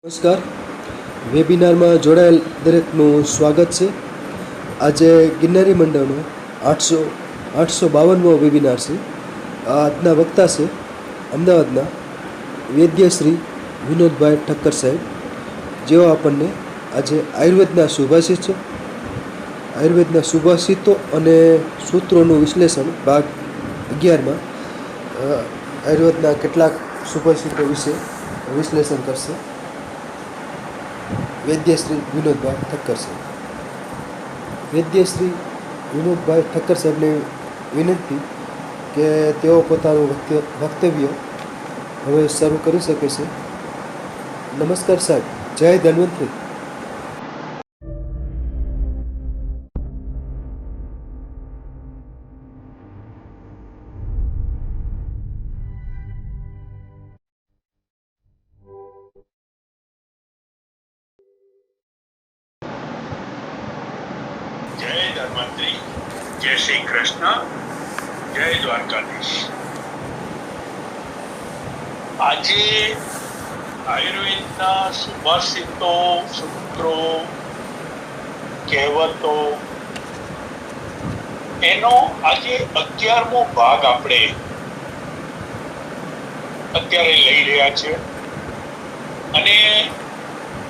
નમસ્કાર. વેબિનારમાં જોડાયેલ દરેકનું સ્વાગત છે. આજે ગિરનારી મંડળનો 852મો વેબિનાર છે. આજના વક્તા છે અમદાવાદના વૈદ્ય શ્રી વિનોદભાઈ ઠક્કર સાહેબ, જેઓ આપણને આજે આયુર્વેદના સુભાષિતો અને સૂત્રોનું વિશ્લેષણ ભાગ 11માં આયુર્વેદના કેટલાક સુભાષિતો વિશે વિશ્લેષણ કરશે. વૈદ્યશ્રી વિનોદભાઈ ઠક્કર સાહેબ. વૈદ્યશ્રી વિનોદભાઈ ઠક્કર સાહેબને વિનંતી કે તેઓ પોતાનું વક્તવ્ય હવે શરૂ કરી શકે છે. નમસ્કાર સાહેબ. જય ધન્વંતરી. જય ધન્વંતરી, જય શ્રી કૃષ્ણ, જય દ્વારકાધીશ. આજે આયુર્વેદના સુભાષિતો, સૂત્રો, કહેવતો એનો આજે 11મો ભાગ આપણે અત્યારે લઈ રહ્યા છે. અને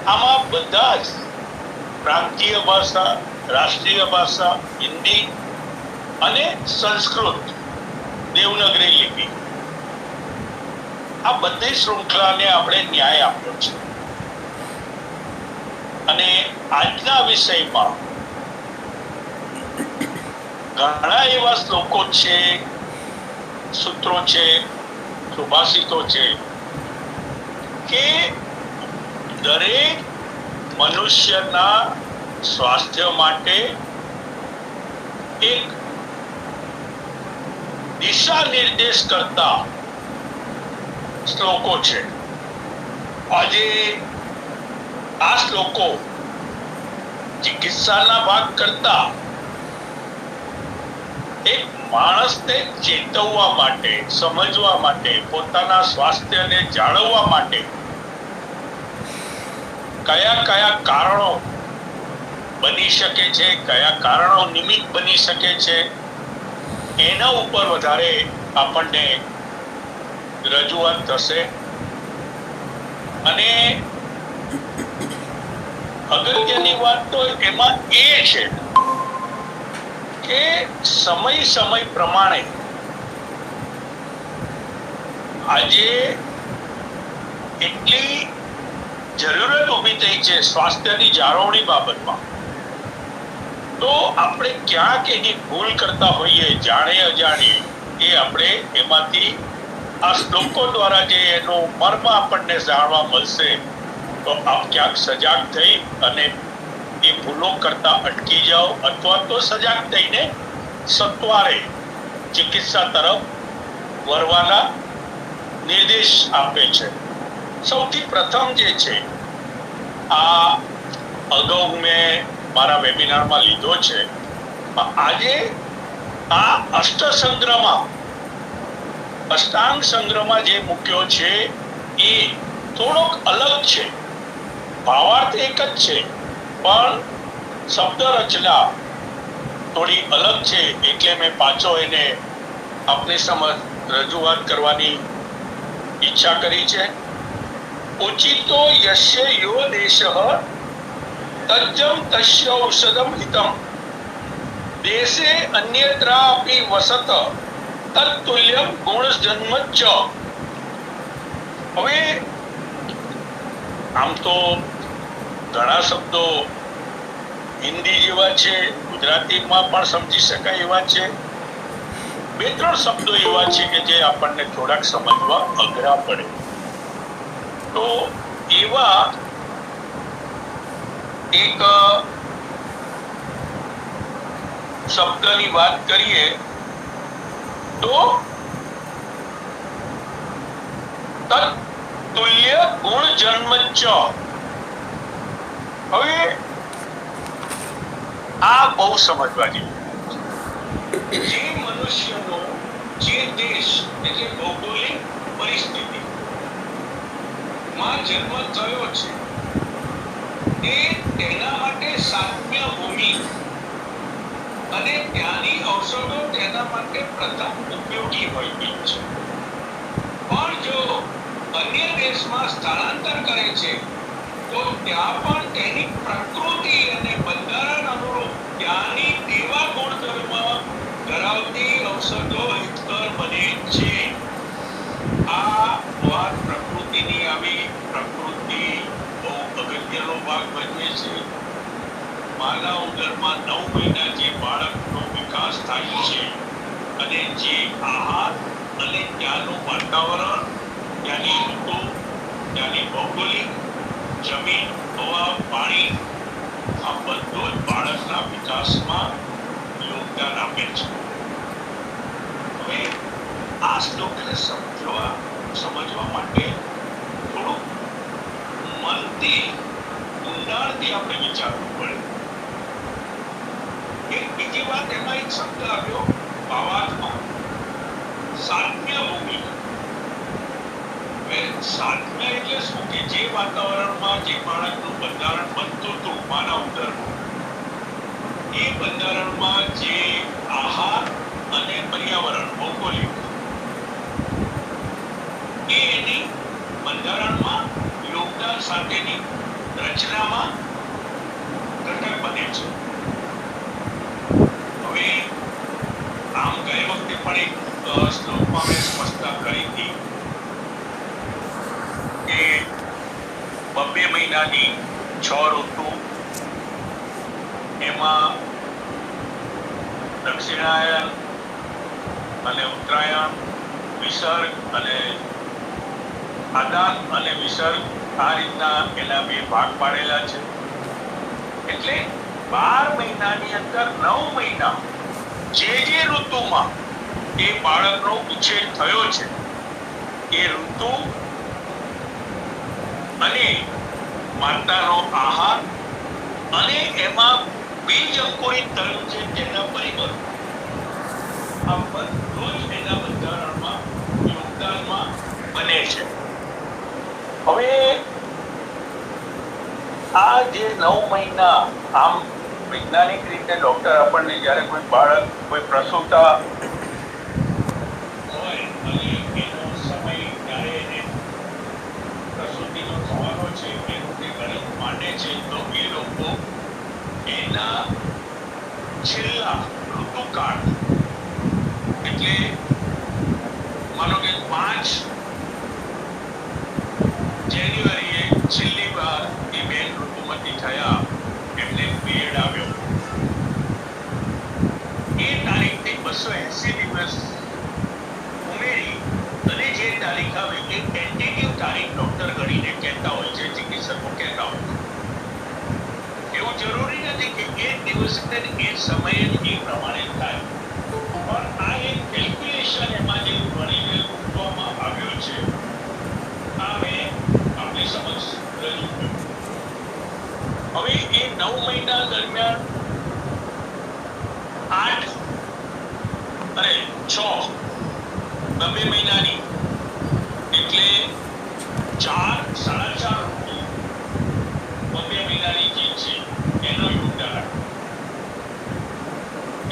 આમાં બધા જ પ્રાંતીય ભાષા, રાષ્ટ્રીય ભાષા, હિન્દી અને સંસ્કૃત, દેવનાગરી લિપિ, આ બધી શૃંખલાને આપણે ન્યાય આપ્યો છે. અને આજના વિષયમાં ઘણા એવા શ્લોકો છે, સૂત્રો છે, સુભાષિતો છે કે દરેક મનુષ્યના સ્વાસ્થ્ય માટે એક દિશા નિર્દેશ કરતા શ્લોકો છે. આજે આ શ્લોકો ચિકિત્સાના ભાગ કરતા એક માણસને ચેતવવા માટે, સમજવા માટે, પોતાના સ્વાસ્થ્યને જાળવવા માટે કયા કયા કારણો બની શકે છે, કયા કારણો નિમિત્ત બની શકે છે, એના ઉપર વધારે આપણને રજૂઆત થશે. અને અગત્યની વાત તો એમાં એ છે કે સમય પ્રમાણે આજે એટલી જરૂરત ઊભી થઈ છે સ્વાસ્થ્યની જાળવણી બાબતમાં, તો આપણે ક્યાંક એની ભૂલ કરતા હોઈએ, જાણે અજાણીએ, એ આપણે એમાંથી આ શ્લોકો દ્વારા જે એનો મર્મ આપણને જાણવા મળશે, તો આપ ક્યાંક સજાગ થઈ અને એ ભૂલો કરતા અટકી જાઓ, અથવા તો સજાગ થઈને સત્વારે ચિકિત્સા તરફ વળવાના નિર્દેશ આપે છે. સૌથી પ્રથમ જે છે, આ અગાઉ મેં મારા વેબિનારમાં લીધો છે. આજે આ અષ્ટાંગ સંગ્રહમાં જે મૂક્યો છે એ થોડોક અલગ છે. ભાવાર્થ એક જ છે, પણ શબ્દ રચના થોડી અલગ છે, એટલે મેં પાછો એને આપની સમક્ષ રજૂઆત કરવાની ઈચ્છા કરી છે. ઉચિતો યસ્ય યો દેશઃ તજ્જમ તસ્ય ઔષધમ હિતમ દેશે અન્યત્રાપી વસત તત્તુલ્યમ ગુણજન્મચ્ચ. હવે આમ તો ઘણા શબ્દો હિન્દી જેવા છે, ગુજરાતીમાં પણ સમજી શકાય એવા છે. 2-3 શબ્દો એવા છે કે જે આપણને થોડાક સમજવા અઘરા પડે. તો એવા એક શબ્દની વાત કરીએ તો તત્તુલ્ય ગુણ જન્મચ્ચ. હવે આ બહુ સમજવા જેવું. જે મનુષ્યનો જે દેશ એટલે ભૌગોલિક પરિસ્થિતિ માં જન્મ થયો છે એ તેના માટે સામ્ય ભૂમિ અને ત્યાંની ઔષધો તેના માટે પ્રથમ ઉપયોગી હોય ગઈ છે. પણ જો અન્ય દેશમાં સ્થળાંતર કરે છે તો ત્યાં પણ તેની પ્રકૃતિ અને બંધારણ અનુરૂપ ત્યાંની તેવા ગુણધર્મ ધરાવતી ઔષધો હિતકર બને છે. આ વાત પ્રકૃતિની આવી. પ્રકૃતિ બહુ અગત્યનો ભાગ ભજવે છે. માના ઉદરમાં 9 મહિના જે બાળકનો વિકાસ થાય છે અને જે આહાર અને ત્યાંનું વાતાવરણ, ત્યાંની ઋતુ, ત્યાંની ભૌગોલિક જમીન, હવા, પાણી, આ બધું જ બાળકના વિકાસમાં યોગદાન આપે છે. હવે આ શ્લોકને સમજવા માટે થોડું મનથી, ઊંડાણથી આપણે વિચારવું પડે. એક બીજી વાત એમાં એક શબ્દ આવ્યો ભાવાત્મા, સામ્ય ભૂમિ. સામ્ય એટલે શું? કે જે વાતાવરણમાં જે બાળકનું બંધારણ બનતું હતું માનવ ઉદરમાં, એ બંધારણમાં જે આહાર અને પર્યાવરણ ભૌગોલિક એ એની બંધારણમાં યોગદાન સાથેની રચનામાં ઘટક બને છે. હવે આમ ગઈ વખતે પણ એક શ્લોકમાં મેં સ્પષ્ટતા કરી હતી કે 2 મહિનાની 6 ઋતુ, એમાં દક્ષિણાયન અને ઉત્તરાયણ, વિસર્ગ અને આદાન અને વિસર્ગ, આ રીતના એના 2 ભાગ પાડેલા છે. એટલે 12 મહિનાની અંદર 9 મહિના જે ઋતુમાં એ બાળકનો ઉછેર થયો છે એ ઋતુ અને માતાનો આહાર અને એમાં બીજ અંકુરિત થયું છે તેના પરિબળ, આ બધું જ એના બંધારણમાં યોગદાનમાં બને છે. હવે આ જે 9 મહિના, આમ વૈજ્ઞાનિક રીતે ડોક્ટર આપણને જ્યારે કોઈ બાળક, કોઈ પ્રસૂતા હોય અને એનો સમય જ્યારે એને પ્રસૂતિનો થવાનો છે એનું તે ગણિત માંડે છે, તો એ લોકો એના છેલ્લા ઋતુકાળ, એટલે માનો કે 5 જાન્યુઆરીએ છેલ્લી વાર એ બેન ઋતુમતી થયા, એમને પીરિયડ આવ્યો, એ તારીખથી 280 દિવસ ઉમેરી અને જે તારીખ આવે એ ટેન્ટેટિવ તારીખ ડોક્ટર ગણીને કહેતા હોય છે, ચિકિત્સકો કહેતા હોય છે. એવું જરૂરી નથી કે એ દિવસે એ સમયે એ પ્રમાણે થાય, પણ આ એક કેલ્ક્યુલેશન એમાં જે ગણીને મૂકવામાં આવ્યું છે, આ મેં આપણી સમક્ષ રજૂ કર્યું. હવે એ 9 મહિના દરમિયાન 8 અને 6, 2 મહિનાની એટલે 4, 4.5 ઋતુ 2 મહિનાની જે છે એનો યોગદાન,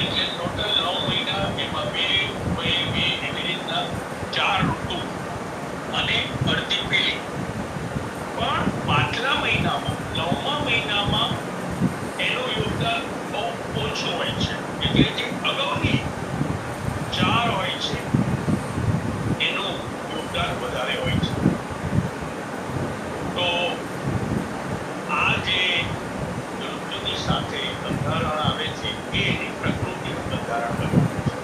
એટલે ટોટલ 9 મહિના, એમાં 2 એવી રીતના 4 ઋતુ અને અડધી પેલી. પણ પાછલા મહિનામાં, 9મા મહિનામાં એનું યોગદાન બહુ ઓછું હોય છે, એટલે જે અગાઉની 4 હોય છે એનું યોગદાન વધારે હોય છે. તો આ જે ઋતુની સાથે બંધારણ આવે છે એ એની પ્રકૃતિનું બંધારણ બન્યું છે,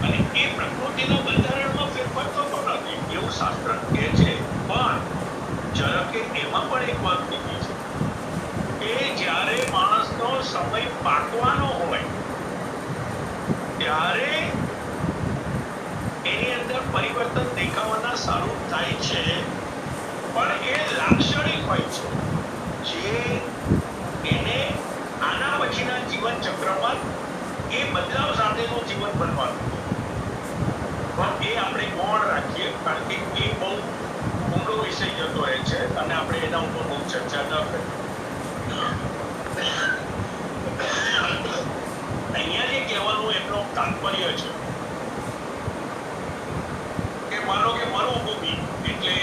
અને એ પ્રકૃતિના બંધારણમાં ફેરફાર થતો નથી એવું શાસ્ત્ર કહે છે. પણ જરાકે એમાં પણ એક વાત કીધી છે કે જ્યારે માણસનો સમય પાકવાનો હોય ત્યારે એની અંદર પરિવર્તન દેખાવાના સારું થાય છે, પણ એ લાક્ષણિક હોય છે જે એને આના પછીના જીવન ચક્રમાં એ બદલાવ સાથેનું જીવન બનવાનું. પણ એ આપણે ગૌણ રાખીએ, કારણ કે એ બહુ ઊંડો વિષય એના ઉપર બહુ ચર્ચા ન કરી. અહીંયા જે કહેવાનું એમનો તાત્પર્ય છે કે માનો કે મરુભૂમિ એટલે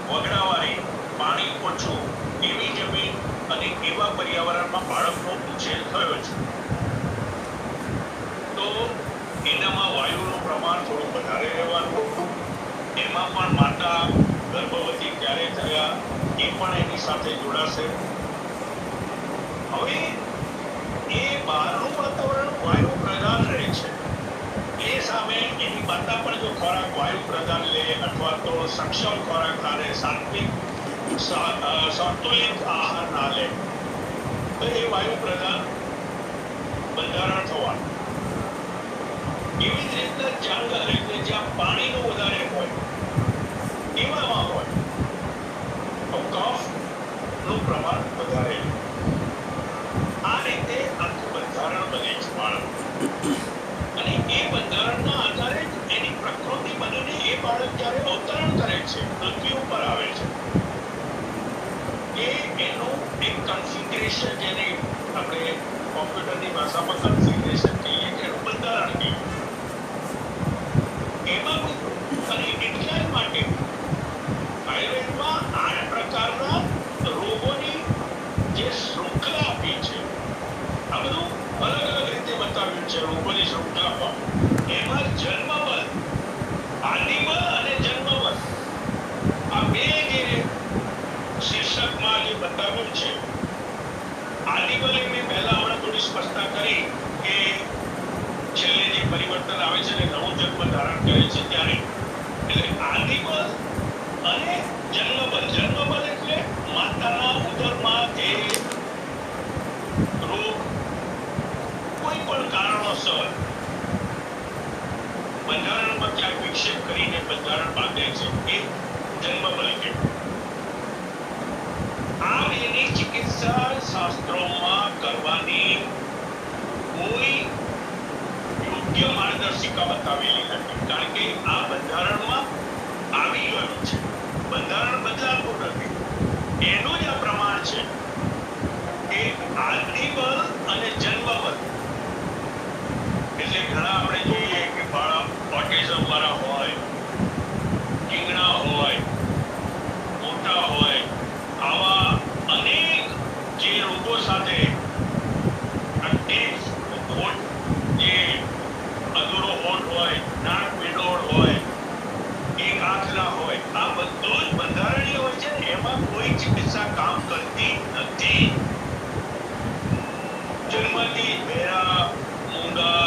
વગડાવાળી, પાણી ઓછું, એવી જમીન અને એવા પર્યાવરણમાં બાળકનો ઉછેર થયો છે, તો એનામાં વાયુનું પ્રમાણ થોડું વધારે રહેવાનું. એમાં પણ માતા ગર્ભવતી ક્યારે થયા એ પણ એની સાથે જોડાશે. હવે એ બહારનું વાતાવરણ વાયુ પ્રધાન રહે છે, એ સામે એની માતા પણ જો ખોરાક વાયુ પ્રધાન લે અથવા તો સક્ષમ ખોરાક ના લે, સાત્વિક સંતુલિત આહાર ના લે, તો એ વાયુ પ્રધાન બંધારણ થવાનું. એવી જ રીતના જંગલ એટલે જ્યાં પાણીનું વધારે હોય એવામાં હોય તો કફનું પ્રમાણ વધારે. આ રીતે આખું બંધારણ બને છે બાળક, અને એ બંધારણના આધારે જ એની પ્રકૃતિ બનીને એ બાળક જ્યારે અવતરણ કરે છે, પૃથ્વી ઉપર આવે છે, એ એનું એક કન્ફિગરેશન, જેને આપણે કોમ્પ્યુટરની ભાષામાં કન્ફિગરેશન કહીએ કે એનું બંધારણ કહીએ, એમાં અને એટલા જ માટે આયુર્વેદમાં 8 પ્રકારના રોગોની જે શૃંખલા આપી છે, આ બધું અલગ અલગ રીતે બતાવ્યું છે રોગોની શૃંખલામાં. એમાં જન્મબલ, આદિબલ અને જન્મબલ, આ બે જે શીર્ષકમાં જે બતાવ્યું છે, આદિબલ મેં પહેલા હમણાં થોડી સ્પષ્ટતા કરી કે છેલ્લે જે પરિવર્તન આવે છે ને નવો જન્મ ધારણ કરે છે ત્યારે, એટલે આદિબલ અને જન્મબલ. જન્મબલ એટલે માતાના ઉદરમાં જે રોગ કોઈ પણ કારણોસર બંધારણમાં ક્યાંક વિક્ષેપ કરીને બંધારણ બાંધે છે, એ જન્મબલ કહેવાય. આ બેની ચિકિત્સા શાસ્ત્રોમાં કરવાની કોઈ યોગ્ય માર્ગદર્શિકા બતાવેલી નથી, કારણ કે આ બંધારણમાં આવી ગયું છે. બંધારણ બદલાતું નથી, એનું જ આ પ્રમાણ છે કે આદિબલ અને જન્મબલ. એટલે ઘણા આપણે જોઈએ કે બાળક ઓટિઝમ વાળા હોય, ઢીંગણા હોય, મોટા હોય, આવા અનેક જે રોગો સાથે જે અધૂરો હોઠ હોય, નાક બેડોળ હોય, એક આંખ ના હોય, આ બધું જ બંધારણીય હોય છે. એમાં કોઈ ચિકિત્સા કામ કરતી નથી. જન્મથી બહેરા, મૂંગા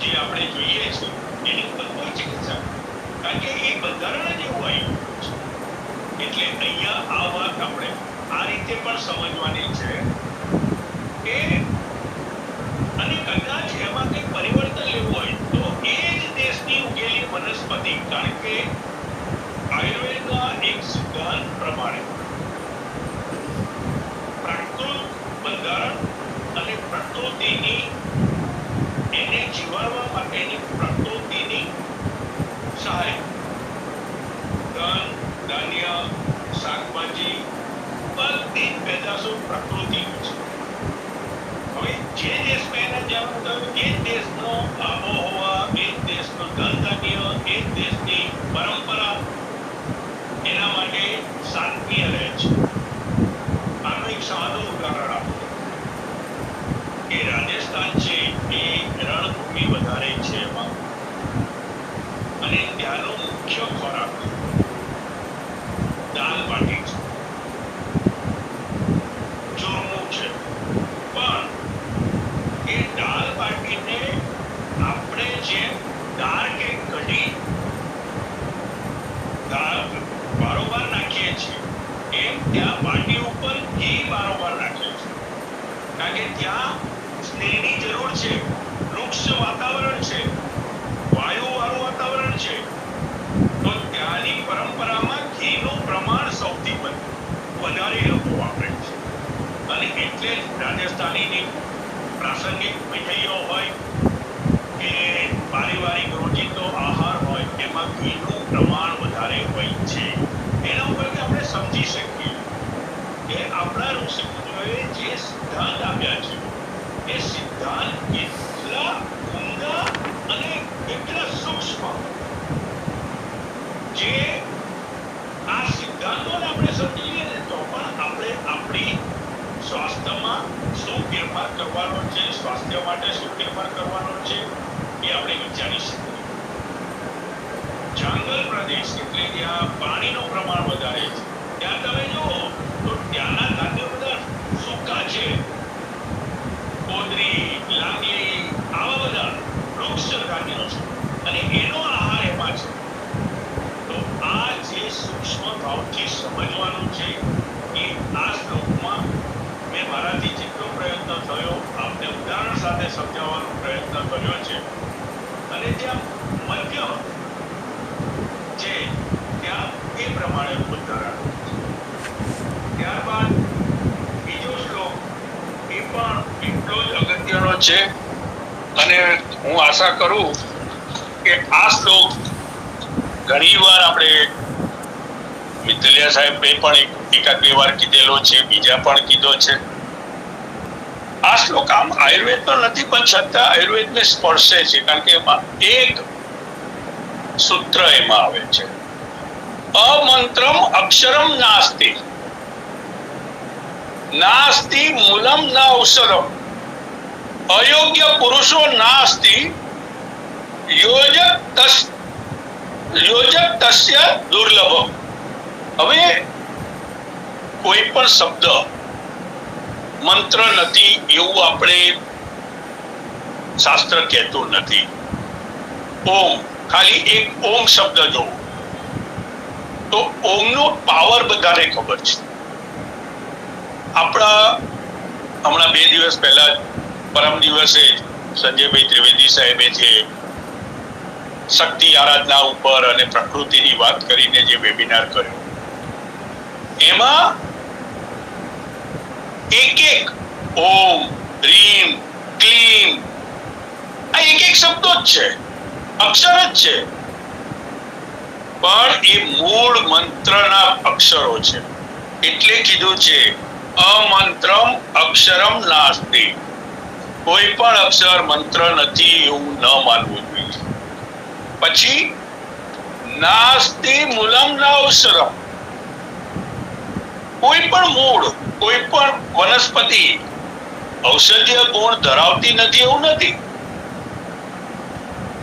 જે આપણે જોઈએ છીએ એની ઉપર કોઈ ચિકિત્સા, કારણ કે એ બંધારણ જ એવું હોય. એટલે અહીંયા આ વાત આપણે આ રીતે પણ સમજવાની છે કે, અને કદાચ એમાં કંઈક પરિવર્તન લેવું હોય તો એ જ દેશની ઉગેલી વનસ્પતિ, કારણ કે આયુર્વેદના એક સિદ્ધાંત પ્રમાણે પ્રાકૃત બંધારણ અને પ્રકૃતિની એને જીવાડવા માટેની પ્રકૃતિની સહાય, ધન, ધાન્ય, શાકભાજી, બધી જ પેદાશો પ્રકૃતિની છે. હવે જે દેશમાં એના જ્યાં એ જ દેશનો આબોહવા, એ જ દેશનું ધન ધાન્ય, એ જ દેશની પરંપરા એના માટે સાત્વીય રહે છે. આનું એક સાદું ઉદાહરણ આપું. એ રાજસ્થાન છે, એ રણભૂમિ વધારે છે એમાં, અને ત્યાંનો મુખ્ય ખોરાક દાલ બાટી છે, ચોરમું છે. પણ એ દાલ બાટીને આપણે જેમ દાળ કે કઢી બારોબાર નાખીએ છીએ, એમ ત્યાં બાટી ઉપર ઘી બારોબાર નાખે છે, કારણ કે ત્યાં સ્નેહની જરૂર છે, વૃક્ષ વાતાવરણ છે, વાયુ વાળું વાતાવરણ છે, તો ત્યાંની પરંપરામાં ઘીનું પ્રમાણ સૌથી વધારે લોકો વાપરે છે. અને એટલે જ રાજસ્થાનીની પ્રાસંગિક મીઠાઈઓ હોય કે પારિવારિક રોજિંદો આહાર હોય, એમાં ઘીનું પ્રમાણ વધારે હોય છે. એના ઉપરથી આપણે સમજી શકીએ આચાર્યોએ જે સિદ્ધાંત આપ્યા છે એ સિદ્ધાંત એટલા ઊંડા અને એટલા સૂક્ષ્મ જે આ સિદ્ધાંતોને આપણે સમજીએ ને તો પણ આપણે આપણી સ્વાસ્થ્યમાં શું ફેરફાર કરવાનો છે, સ્વાસ્થ્ય માટે શું ફેરફાર કરવાનો છે એ આપણે વિચારી શકીએ. જંગલ પ્રદેશ એટલે જ્યાં પાણીનું પ્રમાણ વધારે છે ત્યાં તમે જુઓ તો ત્યાંના ખાદ્ય પદાર્થ સૂકા છે. કોદરી, લાંગલી, આવા બધા વૃક્ષ ધાન્યો છે અને એનો આહાર એમાં છે. તો આ જે સૂક્ષ્મ ભાવથી સમજવાનું છે એ આ શ્લોકમાં મેં મારાથી જેટલો પ્રયત્ન થયો આપને ઉદાહરણ સાથે સમજાવવાનો પ્રયત્ન કર્યો છે. અને ત્યાં મધ્ય છે ત્યાં એ પ્રમાણે ઉદાહરણ. ત્યારબાદ બીજો શ્લોક એ પણ એટલો જ અગત્યનો છે અને હું આશા કરું કે આ શ્લોક ઘણીવાર આપણે મિત્તલિયા સાહેબે પણ એકાદ બે વાર કીધેલો છે, બીજા પણ કીધો છે. આ શ્લોક આમ આયુર્વેદનો નથી પણ છતાં આયુર્વેદને સ્પર્શે છે કારણ કે એમાં એક સૂત્ર એમાં આવે છે, અમંત્રમ અક્ષરમ નાસ્તિ નાસ્તિ મૂલમ ન ઔષધમ અયોગ્ય પુરુષો નાસ્તિ યોજક તસ્ય દુર્લભમ. હવે કોઈ પણ શબ્દ મંત્ર નથી એવું આપણે શાસ્ત્ર કહેતું નથી. ઓમ, ખાલી એક ઓમ શબ્દ જો તો ઓમનો પાવર બધાને ખબર છે. આપણા હમણાં 2 દિવસ પહેલા પરમ દિવસે સંજયભાઈ ત્રિવેદી સાહેબે જે શક્તિ આરાધના ઉપર અને પ્રકૃતિની વાત કરીને જે વેબિનાર કર્યો એમાં એક ઓમ, રીમ, ક્લીમ આ એક શબ્દો જ છે, અક્ષર જ છે, પણ એ મૂળ મંત્રના અક્ષરો છે. એટલે કીધું છે અમંત્રમ અક્ષરમ નાસ્તિ. કોઈ પણ અક્ષર મંત્ર નથી એવું ન માનવું જોઈએ. પછી નાસ્તિ મૂલમ ન ઔષધમ. કોઈ પણ મૂળ, કોઈ પણ વનસ્પતિ ઔષધીય ગુણ ધરાવતી નથી એવું નથી.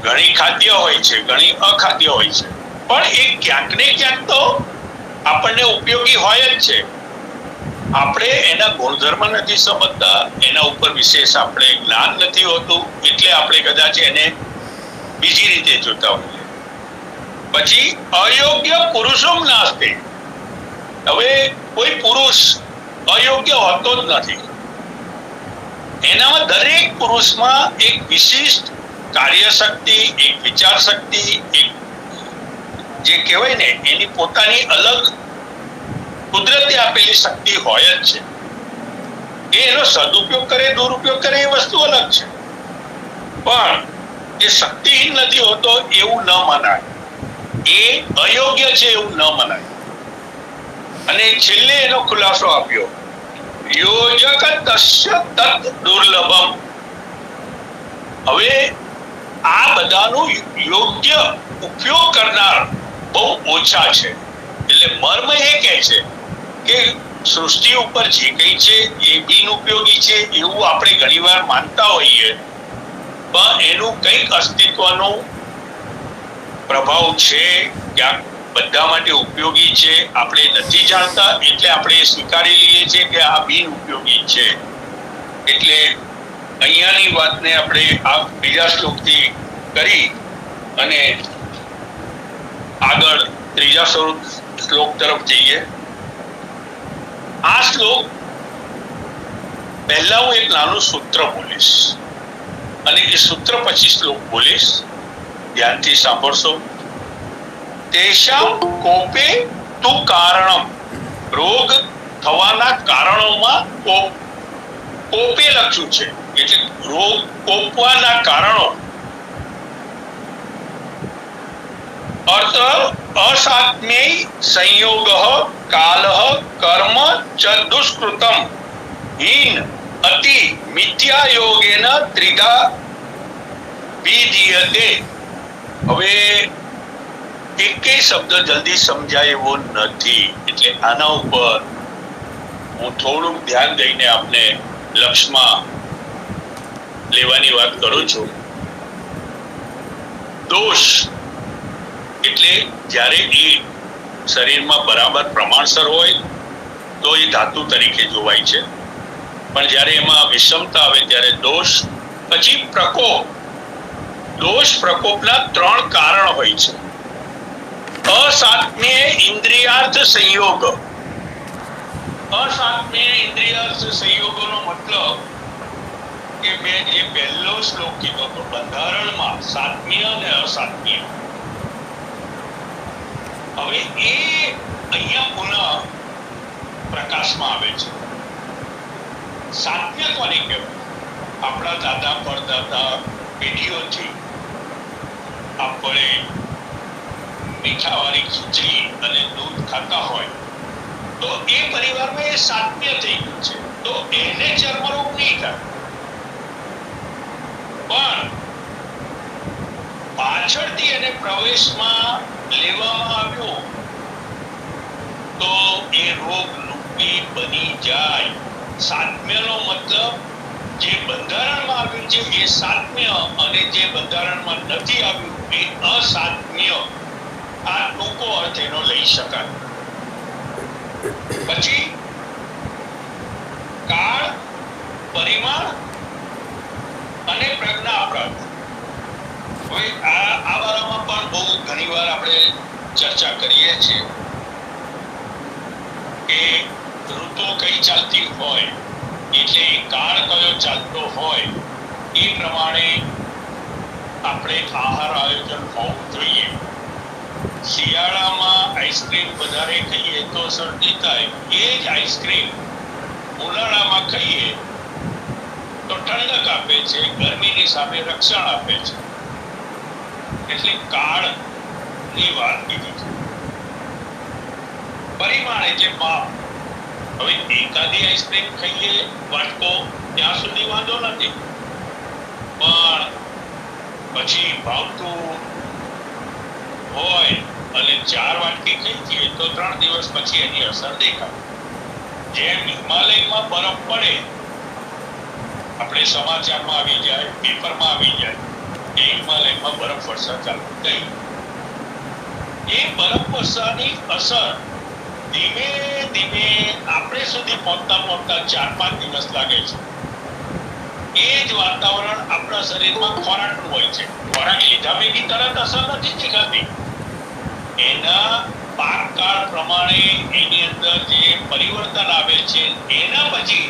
ઘણી ખાદ્ય હોય છે, ઘણી અખાદ્ય હોય છે, પણ એ ક્યાંક ને ક્યાંક તો આપણને ઉપયોગી હોય જ છે. આપણે એના ગુણધર્મ નથી સમજતા, એના ઉપર વિશેષ આપણે જ્ઞાન નથી હોતું, એટલે આપણે કદાચ એને બીજી રીતે જોતા હોઈએ. પછી અયોગ્ય પુરુષોમ નાસ્તિ. હવે કોઈ પુરુષ અયોગ્ય હોતો જ નથી. એનામાં દરેક પુરુષમાં એક વિશિષ્ટ કાર્ય શક્તિ, એક વિચાર શક્તિ, એક જે કહેવાય ને એની પોતાની અલગ કુદરતે આપેલી શક્તિ હોય જ છે. એનો સદુપયોગ કરે, દુરુપયોગ કરે એ વસ્તુ અલગ છે, પણ એ શક્તિહીન નથી હોતો એવું ન મનાય, એ અયોગ્ય છે એવું ન મનાય. અને છેલ્લે એનો ખુલાસો આપ્યો, યોજક તસ્ય તત દુર્લભમ. હવે આ બધાનું યોગ્ય ઉપયોગ કરનાર બહુ ઓછા છે. એટલે મર્મ એ કહે છે કે સૃષ્ટિ ઉપર જે કંઈ છે એ બિનઉપયોગી છે એવું આપણે ઘણીવાર માનતા હોઈએ, પણ એનું કંઈક અસ્તિત્વનો પ્રભાવ છે, ક્યાંક બધા માટે ઉપયોગી છે. આપણે નથી જાણતા એટલે આપણે સ્વીકારી લઈએ છીએ કે આ બિનઉપયોગી છે. એટલે અહીંયાની વાતને આપણે આ બીજા શ્લોકથી કરી અને આગળ ત્રીજા શ્લોક તરફ જઈએ. આ શ્લોક પહેલા હું એક નાનું સૂત્ર બોલીશ અને એ સૂત્ર પછી શ્લોક બોલીશ. ધ્યાનથી સાંભળશો. તેષામ કોપે તુ કારણમ. રોગ થવાના કારણોમાં કોપે લખ્યું છે, એટલે રોગ કોપવાના કારણો. અર્થ અસાત્મ્ય સંયોગ કાલ કર્મ ચ દુષ્કૃતમ હીન અતિ મિથ્યા યોગેન ત્રિધા વિધીયતે. હવે એકેય શબ્દ જલ્દી સમજાય એવો નથી, એટલે આના ઉપર હું થોડુંક ધ્યાન દઈને આપને લક્ષમાં લેવાની વાત કરું છું. દોષ એટલે જ્યારે એ શરીરમાં બરાબર પ્રમાણસર હોય તો એ ધાતુ તરીકે જોવાય છે, પણ જ્યારે એમાં વિષમતા આવે ત્યારે દોષ. પછી પ્રકોપ. દોષ પ્રકોપના 3 કારણ હોય છે. અસાત્મ્ય ઇન્દ્રિયાર્થ સંયોગ. અસાત્મ્ય ઇન્દ્રિયાર્થ સંયોગોનો મતલબ કે મેં જે પહેલો શ્લોક કીધો તો બંધારણમાં સાત્મ્ય અને અસાત્મ્ય. હવે એ અહીંયા પુનઃ પ્રકાશમાં આવે છે. સાત્મ્ય કોને કહેવાય? આપણા દાદા પરદાદા પેઢીઓથી આપણે મીઠાવાળી ખીચડી અને દૂધ ખાતા હોય તો એ પરિવારમાં એ સાત્મ્ય થઈ ગયું છે, તો એને ચર્મરોગ નહીં થાય. પણ પાછળથી એને પ્રવેશમાં લેવામાં આવ્યો તો એ રોગ રૂપી બની જાય. સાત્મ્યનો મતલબ જે બંધારણમાં આવ્યું છે એ સાત્મ્ય, અને જે બંધારણમાં નથી આવ્યું એ અસાત્મ્ય. આ ટૂંકો અર્થ એનો લઈ શકાય. પછી કાળ, પરિમાણ અને પ્રજ્ઞા અપરાધ. હવે આ વારામાં પણ બહુ ઘણીવાર આપણે ચર્ચા કરીએ છીએ કે ઋતુ કઈ ચાલતી હોય એટલે કાળ કયો ચાલતો હોય એ પ્રમાણે આપણે આહાર આયોજન હોવું જોઈએ. શિયાળામાં આઈસ્ક્રીમ વધારે ખાઈએ તો શરદી થાય, એ જ આઈસ્ક્રીમ ઉનાળામાં ખાઈએ તો ઠંડક આપે છે, ગરમીની સામે રક્ષણ આપે છે. એટલે કાળની વાત કીધી છે. પરિમાણ એટલે માપ. હવે એકાદી આઈસ્ક્રીમ ખાઈએ વાટકો ત્યાં સુધી વાંધો નથી, પણ પછી ભાવતું હોય અને 4 વાટકી ખાઈ જઈએ તો 3 દિવસ પછી એની અસર દેખાય. જેમ હિમાલયમાં બરફ પડે, આપણે સમાચારમાં આવી જાય, પેપરમાં આવી જાય કે હિમાલયમાં બરફ વર્ષા ચાલુ થઈ. એ બરફ વર્ષાની અસર ધીમે ધીમે આપણે સુધી પહોંચતા 4-5 દિવસ લાગે છે. એ જ વાતાવરણ આપણા શરીરમાં ખોરાકનું હોય છે. ખોરાક લીધા ભેગી તરત અસર નથી દેખાતી. એના પાકકાળ પ્રમાણે એની અંદર જે પરિવર્તન આવે છે એના પછી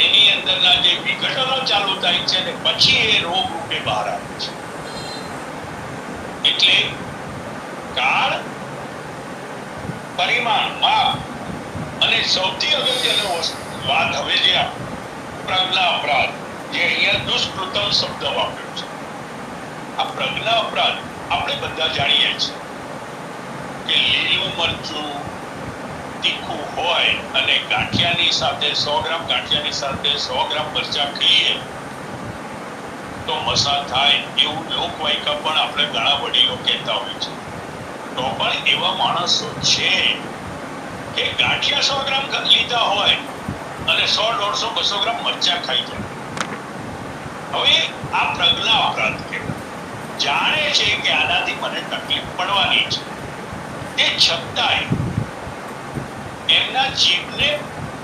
એની અંદરના જે વિઘટનો ચાલુ થાય છે ને પછી એ રોગ રૂપે બહાર આવે છે. એટલે કાળ, પરિમાણ, માપ અને સૌથી અગત્યનો વાત હવે જે પ્રજ્ઞા અપરાધ, જે અહીંયા દુષ્કૃતમ શબ્દ વાપર્યો છે. આ પ્રજ્ઞા અપરાધ આપણે બધા જાણીએ છીએ કે લીલું મરચું તીખું હોય અને ગાંઠિયાની સાથે 100 ગ્રામ ગાંઠિયાની સાથે 100 ગ્રામ મરચાં ખાઈએ તો મસા થાય, એવું લોકવાયકા પણ આપણે ઘણા વડીલો કહેતા હોય છે. તો પણ એવા માણસો છે કે ગાંઠિયા 100 ગ્રામ લીધા હોય અને 100, 150, 200 ગ્રામ મરચાં ખાઈ જાય. હવે આ પ્રજ્ઞા અપરાધ કહેવાય. જાણે છે કે આનાથી મને તકલીફ પડવાની છે, તે છતાંય એમના જીભને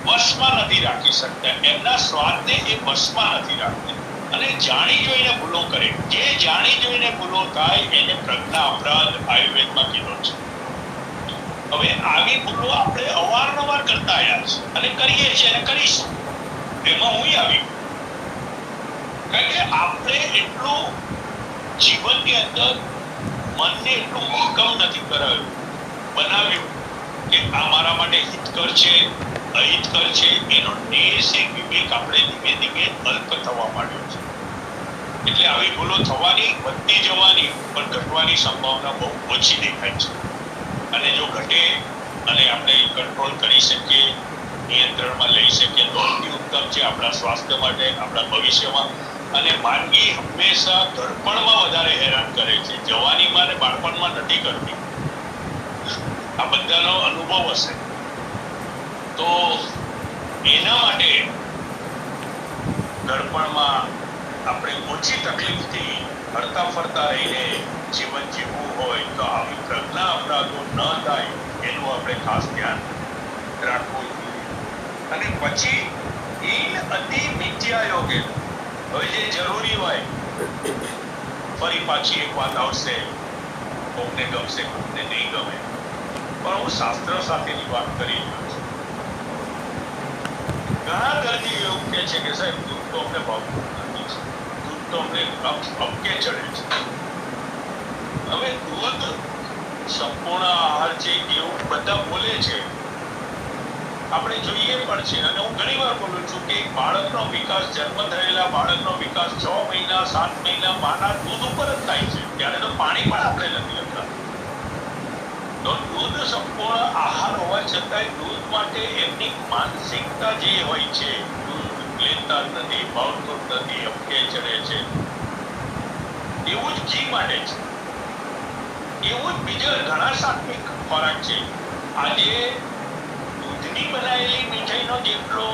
વશમાં નથી રાખી શકતા, એમના સ્વાદને એ વશમાં નથી રાખતા અને જાણી જોઈને ભૂલો કરે. જે જાણી જોઈને ભૂલો થાય એને પ્રજ્ઞા અપરાધ આયુર્વેદમાં કીધો છે. હવે આવી ભૂલો આપણે અવારનવાર કરતા આવ્યા છે અને કરીએ છીએ અને કરીશું. એમાં હું આવી, કારણ કે આપણે એટલું જીવનની અંદર મનને એટલું મક્કમ નથી બનાવ્યું કે આ મારા માટે હિતકર છે, અહિતકર છે. એનો નિશ્ચય વિવેક આપણે ધીમે ધીમે અલ્પ થવા માંડ્યો છે. એટલે આવી ભૂલો થવાની, વધતી જવાની, પણ ઘટવાની સંભાવના બહુ ઓછી દેખાય છે. અને જો ઘટે અને આપણે કંટ્રોલ કરી શકીએ, નિયંત્રણમાં લઈ શકીએ તો છે આપણા સ્વાસ્થ્ય માટે, આપણા ભવિષ્યમાં. અને માંદગી હંમેશા ઘડપણમાં વધારે હેરાન કરે છે, જવાનીમાં અને બાળપણમાં નથી કરતી. આ બધાનો અનુભવ હશે. તો એના માટે ઘડપણમાં આપણે ઓછી તકલીફથી હરતા ફરતા રહીને જીવન જીવવું હોય તો આવી પ્રજ્ઞા અપરાધો ન થાય એનું આપણે ખાસ ધ્યાન રાખવું જોઈએ. અને પછી અતિ મિથ્યા યોગે, હવે જે જરૂરી હોય, ફરી પાછી એક વાત આવશે, કોકને ગમશે કોકને નહીં ગમે, પણ હું શાસ્ત્ર સાથેની વાત કરી રહ્યો છું. ઘણા દર્દી એવું કહે છે કે સાહેબ દૂધ તો અમને ભાવતું નથી, દૂધ તો અમને અપકે ચડે છે. હવે દૂધ સંપૂર્ણ આહાર છે એવું બધા બોલે છે, આપણે જોઈએ પણ છે. અને હું ઘણી વાર બોલું છું કે બાળકનો વિકાસ, જન્મ થયેલા બાળકનો વિકાસ 6 મહિના 7 મહિના માના દૂધ ઉપર જ થાય છે. ત્યારે તો પાણી પણ આપણે નથી લેતા. તો દૂધ સંપૂર્ણ આહાર હોવા છતાંય દૂધ માટે એમની માનસિકતા જે હોય છે, દૂધ લેતા નથી, ભાવતું નથી, અપકે ચડે છે, એવું જ ઘી માટે છે. એવું જ બીજા ઘણા સાત્વિક ખોરાક છે. આજે દૂધની બનાવેલી મીઠાઈનો જેટલો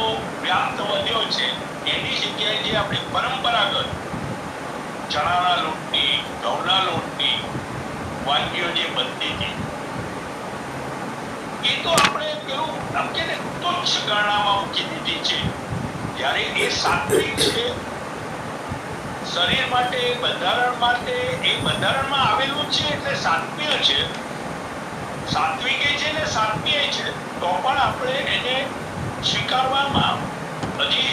વ્યાપ્ત વધ્યો છે, એની જગ્યાએ જે આપણી પરંપરાગત ચણાના લોટની, ઘઉંના લોટની વાનગીઓ જે બનતી હતી, એ તો આપણે પેલું આમ કે ને તુચ્છ ગણનામાં મૂકી દીધી છે. જ્યારે એ સાત્વિક છે, શરીર માટે, બંધારણ માટે, એ બંધારણમાં આવેલું છે એટલે સાત્વિક છે. સાત્વિક છે ને સાત્વિક છે, તો પણ આપણે એને સ્વીકારવામાં હજી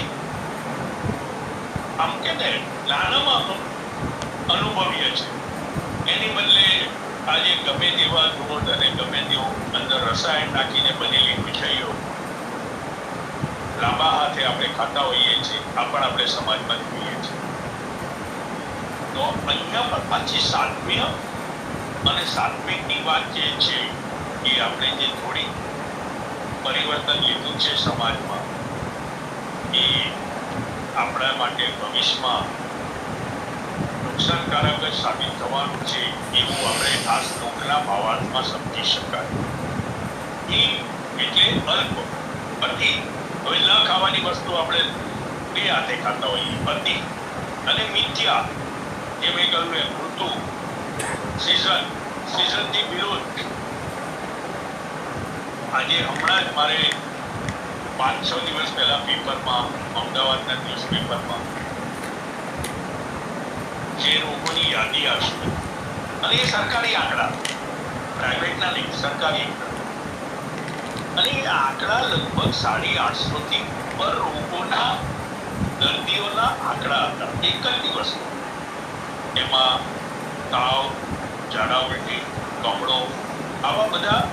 આમ કે ને નાનામાં અનુભવીએ છે. એની બદલે આજે ગમે તેવા દૂધ અને ગમે તેવું અંદર રસાયણ નાખીને બનેલી મીઠાઈઓ લાંબા હાથે આપણે ખાતા હોઈએ છીએ. આ પણ આપણે સમાજમાં જોઈએ છીએ. તો અહીંયા પણ પાછી સાત્વિક અને સાત્વિકની વાત જે છે એ આપણે જે થોડી પરિવર્તન લીધું છે સમાજમાં, એ આપણા માટે ભવિષ્યમાં નુકસાનકારક જ સાબિત થવાનું છે એવું આપણે આ શ્લોકના ભાવાર્થમાં સમજી શકાય. એ એટલે અલ્પ, અતિ. હવે ન ખાવાની વસ્તુ આપણે બે હાથે ખાતા હોઈએ, અતિ. અને મિથ્યા, જે મેં કહ્યું એમ ઋતુ, સિઝનથી વિરુદ્ધ. આજે હમણાં જ મારે 5-6 દિવસ પહેલા પેપરમાં, અમદાવાદના ન્યૂઝપેપરમાં જે રોગોની યાદી આવશે, અને એ સરકારી આંકડા, પ્રાઇવેટના નહીં, સરકારી આંકડા. અને એ આંકડા લગભગ 850 થી ઉપર રોગોના દર્દીઓના આંકડા હતા એક જ દિવસમાં. એમાં તાવ, ઝાડા ઉલટી, કમળો, આવા બધા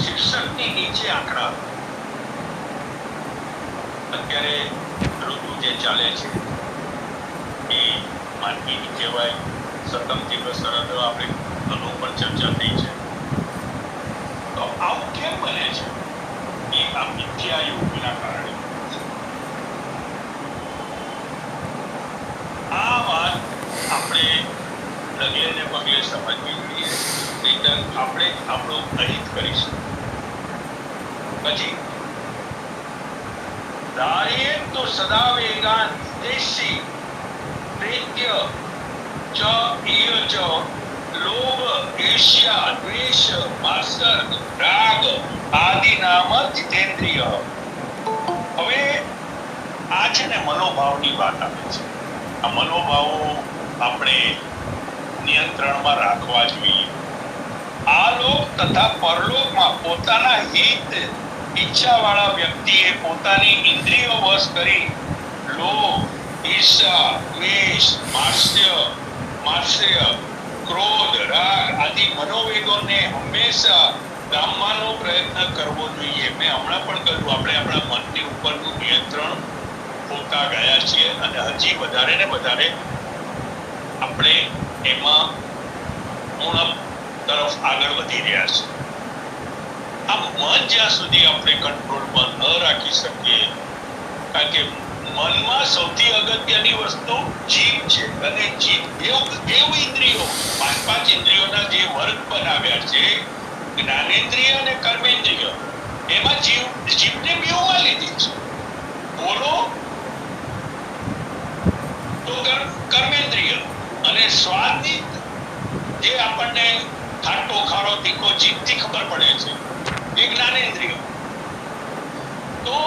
શિક્ષકની નીચે આંકડા. અત્યારે ઋતુ જે ચાલે છે એ માંદગીની કહેવાય, સતમ તીવ્ર શરદ આપણે ઘણું પણ ચર્ચા થઈ છે. તો આવું કેમ બને છે? એ આ મિથ્યા યોગના કારણે. આ વાત આપણે ડગલે ને પગલે સમજવી જોઈએ, નહીંતર આપણે આપણું અહિત કરીશું. પછી ધારીએ તો સદા વેગાન દેશી પ્રેત્ય ચ ઇય ચ લોભ, ઈર્ષ્યા, દ્વેષ, માત્સર, રાગ આદિ નામ જીતેન્દ્રિય. હવે આ છે ને મનોભાવની વાત આવે છે. આ મનોભાવો આપણે નિયંત્રણમાં રાખવા જોઈએ. આ લોક તથા પરલોકમાં પોતાના હિત ઈચ્છાવાળા વ્યક્તિએ પોતાની ઇન્દ્રિયો વશ કરી લોભ, ઈર્ષા, દ્વેષ, માત્સર્ય, ક્રોધ, રાગ આદિ મનોવેગોને હંમેશા ડામવાનો પ્રયત્ન કરવો જોઈએ. મેં હમણાં પણ કહ્યું, આપણે આપણા મનની ઉપરનું નિયંત્રણ ખોતા ગયા છીએ અને હજી વધારે ને વધારે આપણે એમાં ઉણપ તરફ આગળ વધી રહ્યા છે. આ મન જ્યાં સુધી આપણે કંટ્રોલમાં ન રાખી શકીએ, કારણ કે મનમાં સૌથી અગત્યની વસ્તુ જીભ છે, અને જીભ એવું ઇન્દ્રિયો, પાંચ ઇન્દ્રિયોના જે વર્ગ બનાવ્યા છે, જ્ઞાનેન્દ્રિય અને કર્મેન્દ્રિય, એમાં જીભને બેઉમાં લીધી છે. બોલો તો કર્મેન્દ્રિય, અને સ્વાદની જે આપણને ખાટો ખારો તીખો જીભથી ખબર પડે છે એ જ્ઞાનેન્દ્રિય. તો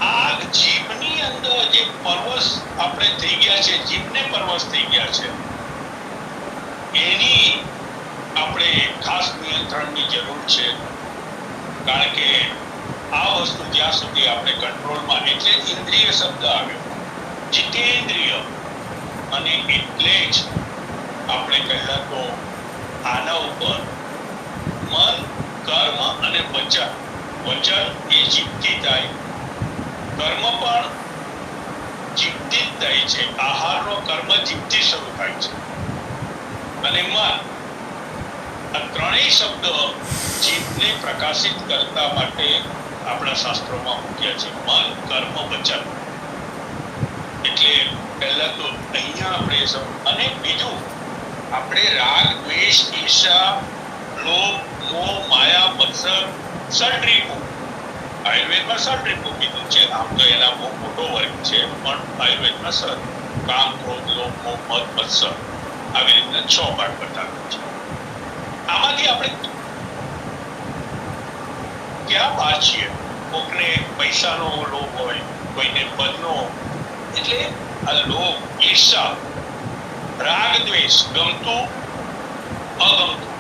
આ જીભની અંદર જે પરવશ આપણે થઈ ગયા છે, જીભને પરવશ થઈ ગયા છે, એની આપણે ખાસ નિયંત્રણની જરૂર છે. કારણ કે આ વસ્તુ જ્યાં સુધી આપણે કંટ્રોલમાં, એટલે જ ઇન્દ્રિય શબ્દ આવ્યો, જીતેન્દ્રિય, અને એટલે જ આપણે કહેલા તો આના ઉપર મન, કર્મ અને વચન. વચન એ જીભથી થાય, કર્મ પણ જીભથી જ થાય છે. આહારનો કર્મ જીભથી શરૂ થાય છે, અને મન. આ ત્રણેય શબ્દ જીભને પ્રકાશિત કરતા માટે આપણા શાસ્ત્રોમાં મૂક્યા છે, મન, કર્મ, વચન. એટલે પહેલા તો અહીંયા આપણે અને બીજું આપણે રાગ, દ્વેષ, ઈર્ષા, લોભ, મોહ, માયા, મત્સર, સડરીપુ. આયુર્વેદમાં સડરીપુ કીધું છે, આમ તો એના બહુ મોટો વર્ગ છે, પણ આયુર્વેદમાં કામ, ક્રોધ, લોભ, મોહ, મદ, મત્સર આવી રીતના 6 ભાગ બતાવ્યા છે. આમાંથી આપણે ક્યાં બાજીએ? કોકને પૈસાનો લોભ હોય, કોઈને પદનો, એટલે આ લોભ, ઈર્ષા, રાગ, દ્વેષ, ગમતું, અગમતું.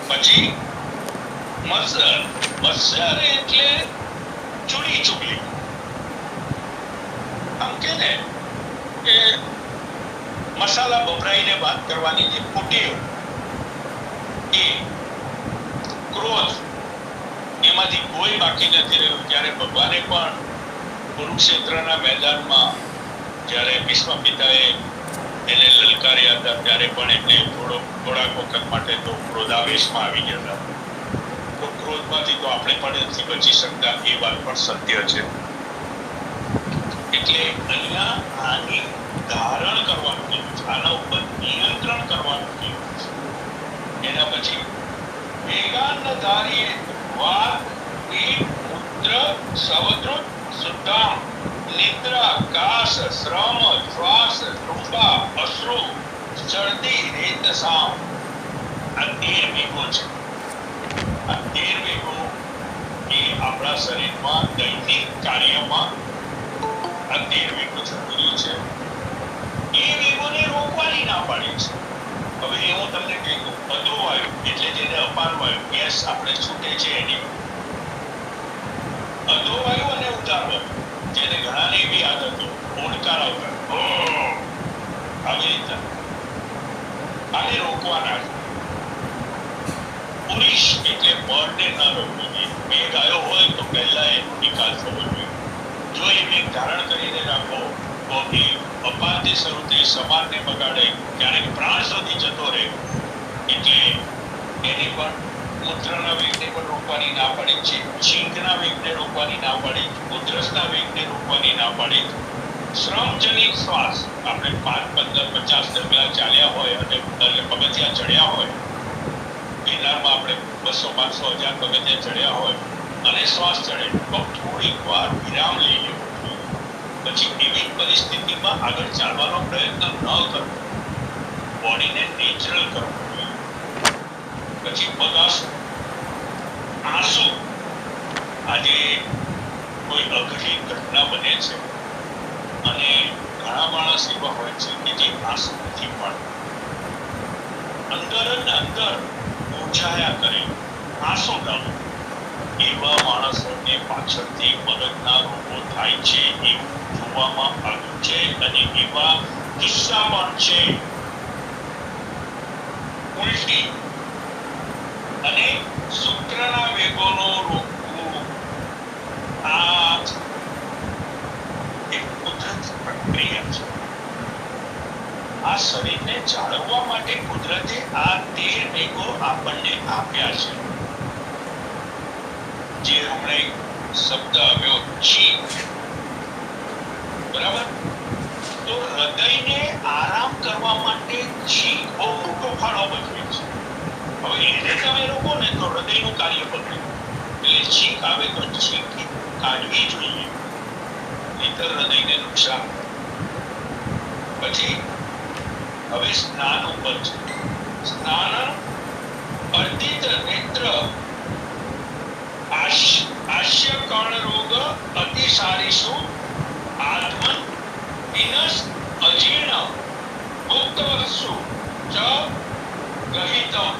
પછી મત્સર. મત્સર એટલે ચૂડી ચુગલી. આમ કે ને કે મસાલા બભરાઈને વાત કરવાની જે કુટેવ, એ ક્રોધ, એમાંથી કોઈ બાકી નથી રહ્યું. જ્યારે ભગવાને પણ કુરુક્ષેત્રના મેદાનમાં જ્યારે ભીષ્મ પિતાએ એને લલકાર્યા હતા, ત્યારે પણ એમને થોડાક વખત માટે તો ક્રોધાવેશમાં આવી ગયા હતા. તો ક્રોધમાંથી તો આપણે પણ નથી બચી શકતા, એ વાત પણ સત્ય છે. એટલે અહીંયા આની ધારણ કરવાનું કીધું છે, આના ઉપર નિયંત્રણ કરવાનું કીધું છે. એના પછી વેગાન ધારીએ વાત, મૂત્ર, સવદૃત, સુધામ, નિદ્રા, કાશ, શ્રમ, શ્વાસ, ટુંબા, અશ્રુ, શરદી, રેતસામ. આ 13 વેગો છે. આ 13 વેગો એ આપણા શરીરમાં દૈનિક કાર્યમાં આ 13 વેગો જરૂરી છે. એ વેગોને રોકવાની ના પાડી છે. હવે હું તમને કહી દઉં, અધોવાયુ એટલે જેને અપાનવાયુ, ગેસ આપણે છૂટે છે એની. અધોવાયુ અને ઉદારવાયુ, જેને ઘણાને એવી આદત ઓડકાર આવતા આવી રીતે, આને રોકવાના છે. પુરુષ એટલે બળને ન રોકવું જોઈએ. વેગ આવ્યો હોય તો પહેલા એનો નિકાલ થવો જોઈએ. જો એ વેગ ધારણ કરીને રાખો તો એ અપાનથી શરૂ થઈ સમાનને બગાડે, ક્યારેક પ્રાણ સુધી જતો રહે. એટલે એની પણ મૂત્રના વેગને પણ રોકવાની ના પાડી છે, છીંકના વેગને રોકવાની ના પાડી, ઉધરસના વેગને રોકવાની ના પાડી. શ્રમજનિત શ્વાસ, આપણે 5, 15, 50 ડગલા ચાલ્યા હોય અને પગથિયા ચડ્યા હોય, ગિરનારમાં આપણે 200, 500, 1000 પગથિયા ચડ્યા હોય અને શ્વાસ ચડે તો થોડીક વાર વિરામ લઈ લેવો જોઈએ. પછી એવી પરિસ્થિતિમાં આગળ ચાલવાનો પ્રયત્ન ન કરવો, બોડીને નેચરલ કરવું જોઈએ. પછી બગાસું, આંસુ. આજે કોઈ અઘરી ઘટના બને છે અને ઘણા માણસ એવા હોય છે કે જે આંસુ નથી પડતા, અંદર ને અંદર મૂંઝાયા કરે, આંસુ લાવે. એવા માણસોને પાછળથી મગજના રોગો થાય છે એવું જોવામાં આવ્યું છે, અને એવા કિસ્સા પણ છે. ઉલટી અને શુક્રના વેગોનો રોકવું, આ એક કુદરતી પ્રક્રિયા છે. આ શરીરને જાળવવા માટે કુદરતે આ 13 વેગો આપણને આપ્યા છે. જે હમણાં શબ્દ આવ્યો જીભ, ફાળો ભજવે છે. હવે એને તમે રોકો ને તો હૃદયનું કાર્ય બગડે. એટલે છીંક આવે તો છીંક કાઢવી જોઈએ, નહીંતર હૃદયને નુકસાન. પછી હવે સ્નાન ઉપર છે. સ્નાન અર્ધિત નેત્ર આશ્ય કર્ણ રોગ અતિસારીસુ આત્મન વિનસ અજીર્ણ ભુક્તવત્સુ ચ ગહિતમ.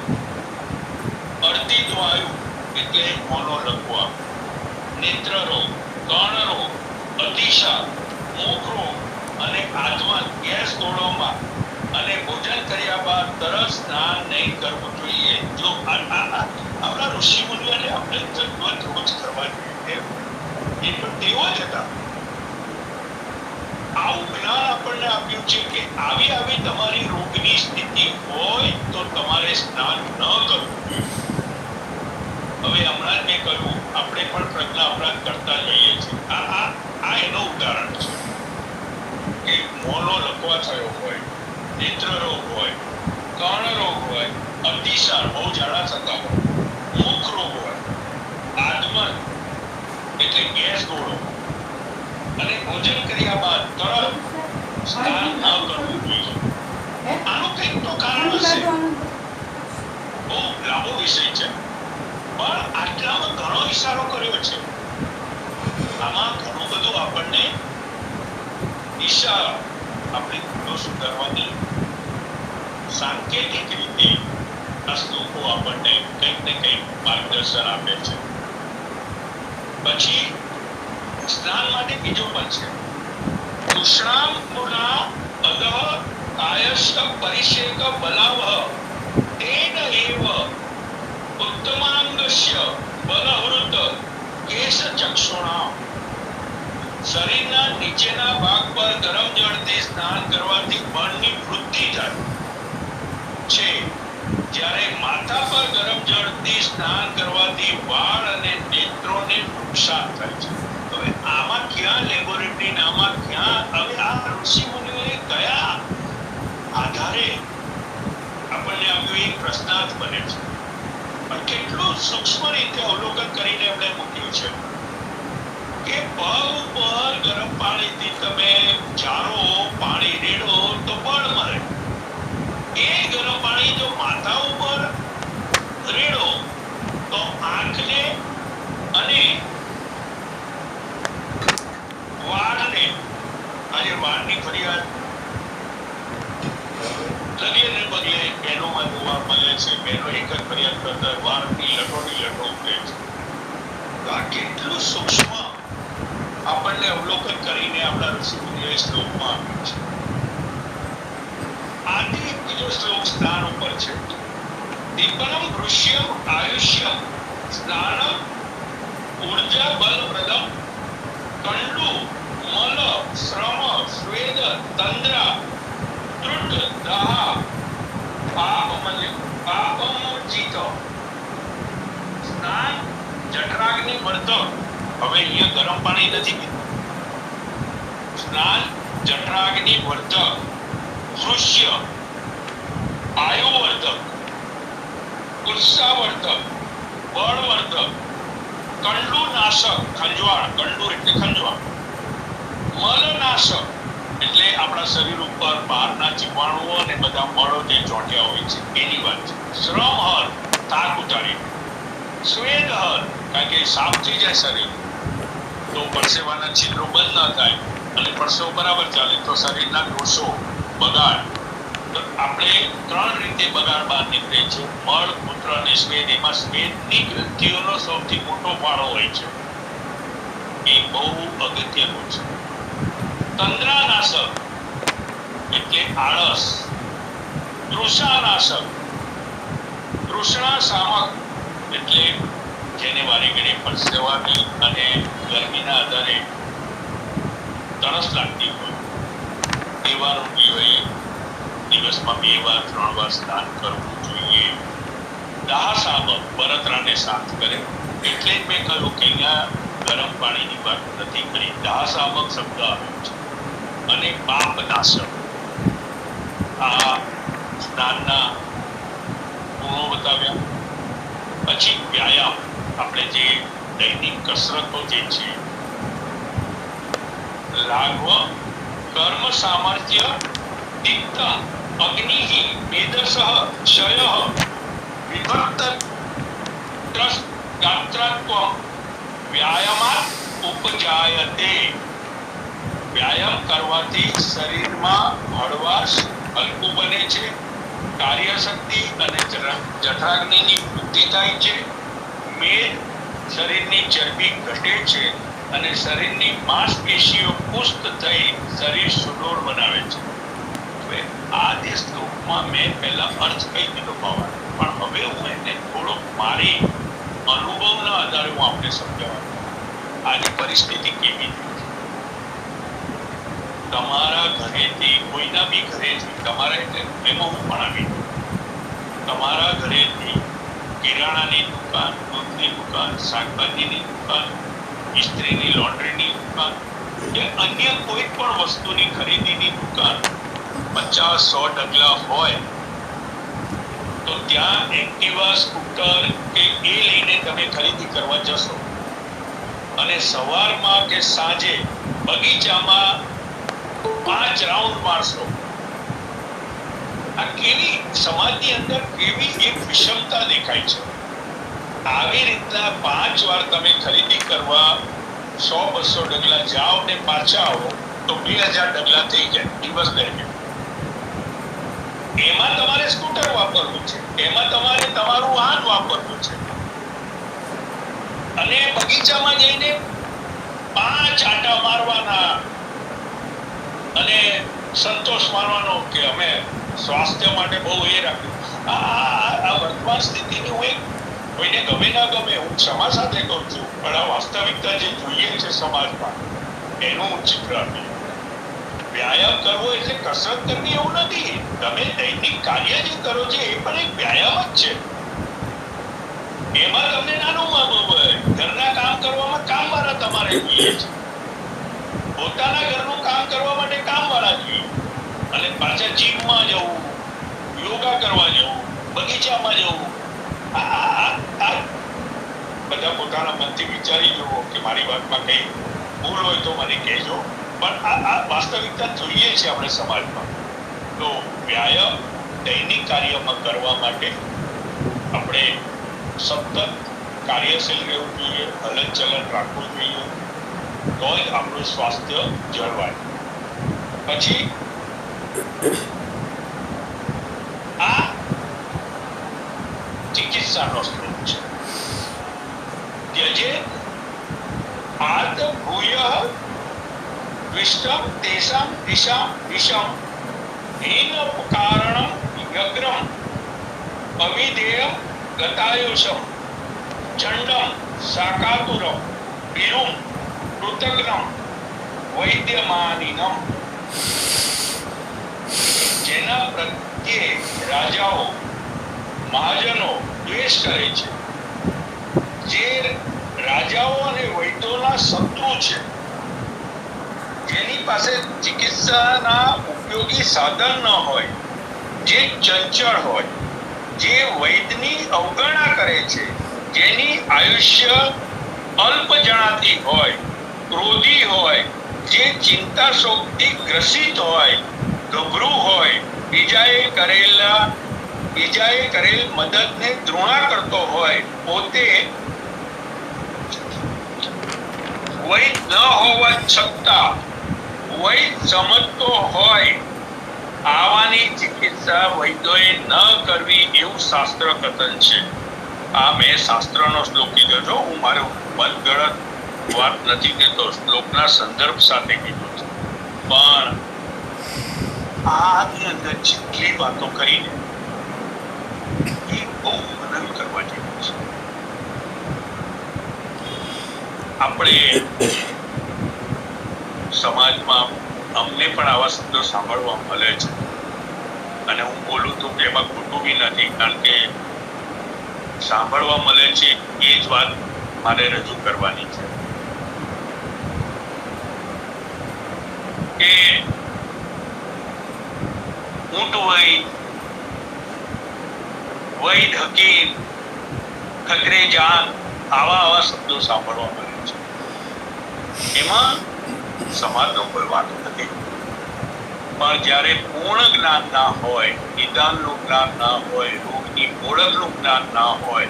અર્ધિત વાયુ એટલે મોનો લકવા, નેત્ર રોગ, કર્ણ રોગ, અતિશા, મુખ રોગ અને આત્મન ગેસ ગોળોમાં અને ભોજન કર્યા બાદ તરત સ્નાન નહીં કરવું જોઈએ. જો આપણા ઋષિ મુનિઓને આપણે જરૂરત રોજ કરવા જોઈએ, એ તો તેઓ જ હતા. આવું જ્ઞાન આપણને આપ્યું છે કે આવી તમારી રોગની સ્થિતિ હોય તો તમારે સ્નાન ન કરવું જોઈએ. હવે હમણાં જ મેં કહ્યું, આપણે પણ પ્રજ્ઞા અપરાધ કરતા જઈએ છીએ. આ એનું ઉદાહરણ છે કે મોનો લકવા થયો હોય, નેત્ર રોગ હોય, કર્ણ રોગ હોય, અતિસાર બહુ જાડા થતા હોય, મુખ રોગ હોય, આદમન એટલે ગેસ ગોળો અને ભોજન કર્યા બાદ તરત સ્નાન ન કરવું જોઈએ. આનું કંઈક તો કારણ હશે. બહુ લાંબો વિષય છે, પણ આટલામાં ઘણો ઇશારો કર્યો છે. આમાં ઘણું બધું આપણને ઈશારા આપણી ભૂલો સુધારવાની સાંકેતિક રીતે આ શ્લોકો આપણને કંઈક ને કંઈક માર્ગદર્શન આપે છે. પછી સ્નાન માટે બીજો પણ છે. તૃષ્ણામ પુના અદઃ કાયસ્ય પરિષેક બલાવઃ તેન એવ ઉત્તમાંગસ્ય બલહૃત કેશ ચક્ષુણા. શરીરના નીચેના ભાગ પર ગરમ જળથી સ્નાન કરવાથી બળની વૃદ્ધિ થાય છે, જ્યારે માથા પર ગરમ જળથી સ્નાન કરવાથી વાળ અને નેત્રોને નુકસાન થાય છે. હવે આમાં ક્યાં લેબોરેટરી, આમાં ક્યાં, હવે આ ઋષિ મુનિઓએ કયા આધારે આપણને આપ્યું એક પ્રશ્નાર્થ બને છે. પણ કેટલું સૂક્ષ્મ રીતે અવલોકન કરીને એમણે મૂક્યું છે કે પગ ઉપર ગરમ પાણીથી તમે ચારો, પાણી રેડો તો બળ મળે. એ ગરમ પાણી જો માથા ઉપર રેડો તો આંખને અને વાળને, આજે વાળની ફરિયાદ લગીને પગલે બહેનોમાં જોવા મળે છે. બહેનો એક જ ફરિયાદ કરતા વાળની લટોની લટો ઉઠે છે. તો આ કેટલું સૂક્ષ્મ આપણને અવલોકન કરીને આપણા ઋષિ મુનિઓએ શ્લોકમાં આપ્યું છે. આથી બીજો શ્લોક સ્નાન ઉપર છે. દીપનમ દૃશ્યમ આયુષ્યમ સ્નાનમ ઊર્જા બલપ્રદમ કંડુ મલ શ્રમ સ્વેદ તંદ્રા ત્રુટ દાહ પાપમોચિત. સ્નાન જઠરાગ્નિ વર્ધક. હવે અહીંયા ગરમ પાણી નથી પીતું. સ્નાન જઠરાગ્નિ વર્ધક, દૃશ્ય આયુવર્ધક, ઉત્સાહવર્ધક, બળવર્ધક, કંડુનાશક, ખંજવાળ, કંડુ એટલે ખંજવાળ, મલનાશક એટલે આપણા શરીર ઉપર બહારના જીવાણુઓ અને બધા મળો જે ચોંટ્યા હોય છે એની વાત છે. શ્રમહર, થાક ઉતારી. સ્વેદહર, કારણ કે સાફ થઈ જાય શરીર તો પરસેવાના છિદ્રો બંધ ન થાય અને પરસેવો બરાબર ચાલે તો શરીરના દોષો, બગાડ, તો આપણે ત્રણ રીતે બગાડ બહાર નીકળે છે: મળ, મૂત્ર અને સ્વેદ. એમાં સ્વેદની ગ્રંથિઓનો સૌથી મોટો ફાળો હોય છે, એ બહુ અગત્યનું છે. તંદ્રાનાશક એટલે આળસ. તૃષાનાશક, તૃષ્ણા શામક એટલે જેને વારે ઘડીએ પરસેવાની અને ગરમીના આધારે તરસ લાગતી હોય એવા રોગીઓએ દિવસમાં 2 વાર 3 વાર સ્નાન કરવું જોઈએ. દાહ શામક બળતરાને શાંત કરે. એટલે જ મેં કહ્યું કે અહીંયા ગરમ પાણીની વાત નથી કરી, દાહ શામક શબ્દ આવ્યો છે. અને પાપ નાશક, આ સ્નાનના ગુણો બતાવ્યા. પછી વ્યાયામ, આપણે જે દૈનિક કસરતો જે છે, લાઘવ કર્મ સામર્થ્ય તિક્ત અગ્નિ મેદસઃ ક્ષય વિભક્ત ત્રસ ગાત્રત્વમ વ્યાયામાત ઉપજાયતે. વ્યાયામ કરવાથી શરીરમાં હળવાશ હલકું બને છે, કાર્યશક્તિ અને જઠરાગ્નિની વૃદ્ધિ થાય છે, મેદ શરીરની ચરબી ઘટે છે અને શરીરની માંસપેશીઓ પુષ્ટ થઈ શરીર સુડોળ બનાવે છે. હવે આ જે શ્લોકમાં મેં પહેલા અર્થ કહી દીધો ભાવાર્થ, પણ હવે હું એને થોડો મારી અનુભવના આધારે હું આપને સમજાવવાનું. આની પરિસ્થિતિ કેવી છે? તમારા ઘરેથી, કોઈના બી ઘરેથી, તમારા એટલે એમાં હું પણ આવી, તમારા ઘરેથી કિરાણાની દુકાન, દૂધની દુકાન, શાકભાજીની દુકાન, ઇસ્ત્રીની લોન્ડ્રીની દુકાન કે અન્ય કોઈ પણ વસ્તુની ખરીદીની દુકાન 50-100 ડગલા હોય તો ત્યાં એક્ટિવા, સ્કૂટર કે એ લઈને તમે ખરીદી કરવા જશો અને સવારમાં કે સાંજે બગીચામાં 5 રાઉન્ડ મારશો. આ કેવી સમાજની અંદર કેવી એક વિષમતા દેખાય છે. આવી રીતના 5 વાર તમે ખરીદી કરવા 100-200 ડગલા જાઓ ને પાછા આવો તો 2000 ડગલા થઈ જાય દિવસ દરમિયાન. એમાં તમારે સ્કૂટર વાપરવું છે, એમાં તમારે તમારું વાહન વાપરવું છે અને બગીચામાં જઈને 5 આટા મારવાના અને સંતોષ માનવાનો કે અમે સ્વાસ્થ્ય માટે બહુ એ રાખ્યું. આ વર્તમાન સ્થિતિની હું એક કોઈને ગમે ના ગમે હું ક્ષમા સાથે કહું છું, પણ આ વાસ્તવિકતા જે જોઈએ છે સમાજમાં એનું હું ચિત્ર આપી. વ્યાયામ કરવો એટલે કસરત કરવી એવું નથી. તમે દૈનિક કાર્ય જે કરો છો એ પણ એક વ્યાયામ જ છે. એમાં તમને નાનું માનવું હોય, ઘરના કામ કરવામાં કામવાળા તમારે જોઈએ છે, પોતાના ઘરનું કામ કરવા માટે કામવાળા જોઈએ અને પાછા જીમમાં જવું, યોગા કરવા જવું, બગીચામાં જવું. બધા પોતાના મનથી વિચારી જુઓ કે મારી વાતમાં કઈ ભૂલ હોય તો મને કહેજો, પણ આ વાસ્તવિકતા જોઈએ છે આપણે સમાજમાં. તો વ્યાયામ દૈનિક કાર્યમાં કરવા માટે આપણે સતત કાર્યશીલ રહેવું જોઈએ, હલનચલન રાખવું જોઈએ, તો જ આપણું સ્વાસ્થ્ય જળવાય. પછી આ ચિકિત્સાનો સ્ત્રોત છે. ત્યજે આદ ભૂય વિષ્ટમ તેષામ દિશામ વિષમ હીન કારણમ વ્યગ્રમ અવિધેયમ ગતાયુષમ ચંડમ શાકાતુરમ વિરુમ પૃથગ્નમ વૈદ્યમાનિનમ. જેના પ્રત્યે રાજાઓ મહાજનો દ્વેષ કરે છે, જે રાજાઓ અને વૈદ્યોના શત્રુ છે, જેની પાસે ચિકિત્સાના ઉપયોગી સાધન ન હોય, જે ચંચળ હોય, જે વૈદ્યની અવગણના કરે છે, જેની આયુષ્ય અલ્પ જણાતી હોય, ક્રોધી હોય, જે ચિંતા શોકથી ગ્રસિત હોય, ગભરું હોય, બીજાએ કરેલ મદદને તૃણા કરતો હોય, પોતે વૈદ ન હોવા છતાં વૈદ સમજતો હોય, આવાની ચિકિત્સા વૈદ્યોએ ન કરવી એવું શાસ્ત્ર કથન છે. આ મેં શાસ્ત્રનો શ્લોક કીધો છો, હું મારો મનગળત વાત નથી કહેતો, શ્લોકના સંદર્ભ સાથે કીધો છે. પણ આની અંદર જેટલી વાતો કરીને એ બહુ મનન કરવા જેવી છે. આપણે સમાજમાં અમને પણ આવા શબ્દો સાંભળવા મળે છે અને હું બોલું તો એમાં ખોટું બી નથી, કારણ કે સાંભળવા મળે છે એ જ વાત મારે રજૂ કરવાની છે કે ઊંટ વૈદ, વૈદ, હકીમ, ખત્રે, જાન આવા શબ્દો સાંભળવા મળે છે. એમાં સમાજનો કોઈ વાંધો નથી, પણ જ્યારે પૂર્ણ જ્ઞાન ના હોય, નિદાનનું જ્ઞાન ના હોય, રોગની ઓળખનું જ્ઞાન ના હોય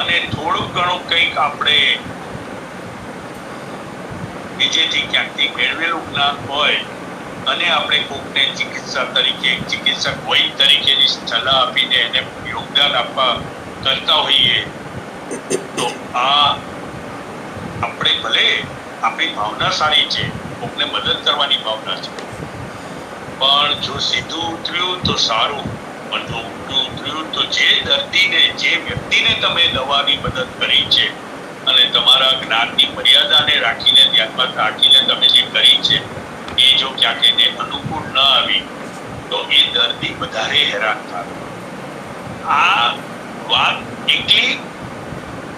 અને થોડું ઘણું કંઈક આપણે બીજેથી ક્યાંકથી મેળવેલું જ્ઞાન હોય અને આપણે કોકને ચિકિત્સક વૈદ તરીકેની સલાહ આપીને એને યોગદાન આપવા કરતા હોઈએ તો આ આપણે ભલે આપણી ભાવના સારી છે, કોકને મદદ કરવાની ભાવના છે, પણ જો સીધું ઉતર્યું તો સારું, પણ જો ઊંધું ઉતર્યું તો જે દર્દીને, જે વ્યક્તિને તમે દવાની મદદ કરી છે અને તમારા જ્ઞાનની મર્યાદાને રાખીને, ધ્યાનમાં રાખીને તમે જે કરી છે એ જો ક્યાંક એને અનુકૂળ ન આવી તો એ દર્દી વધારે હેરાન થાય. આ વાત એકલી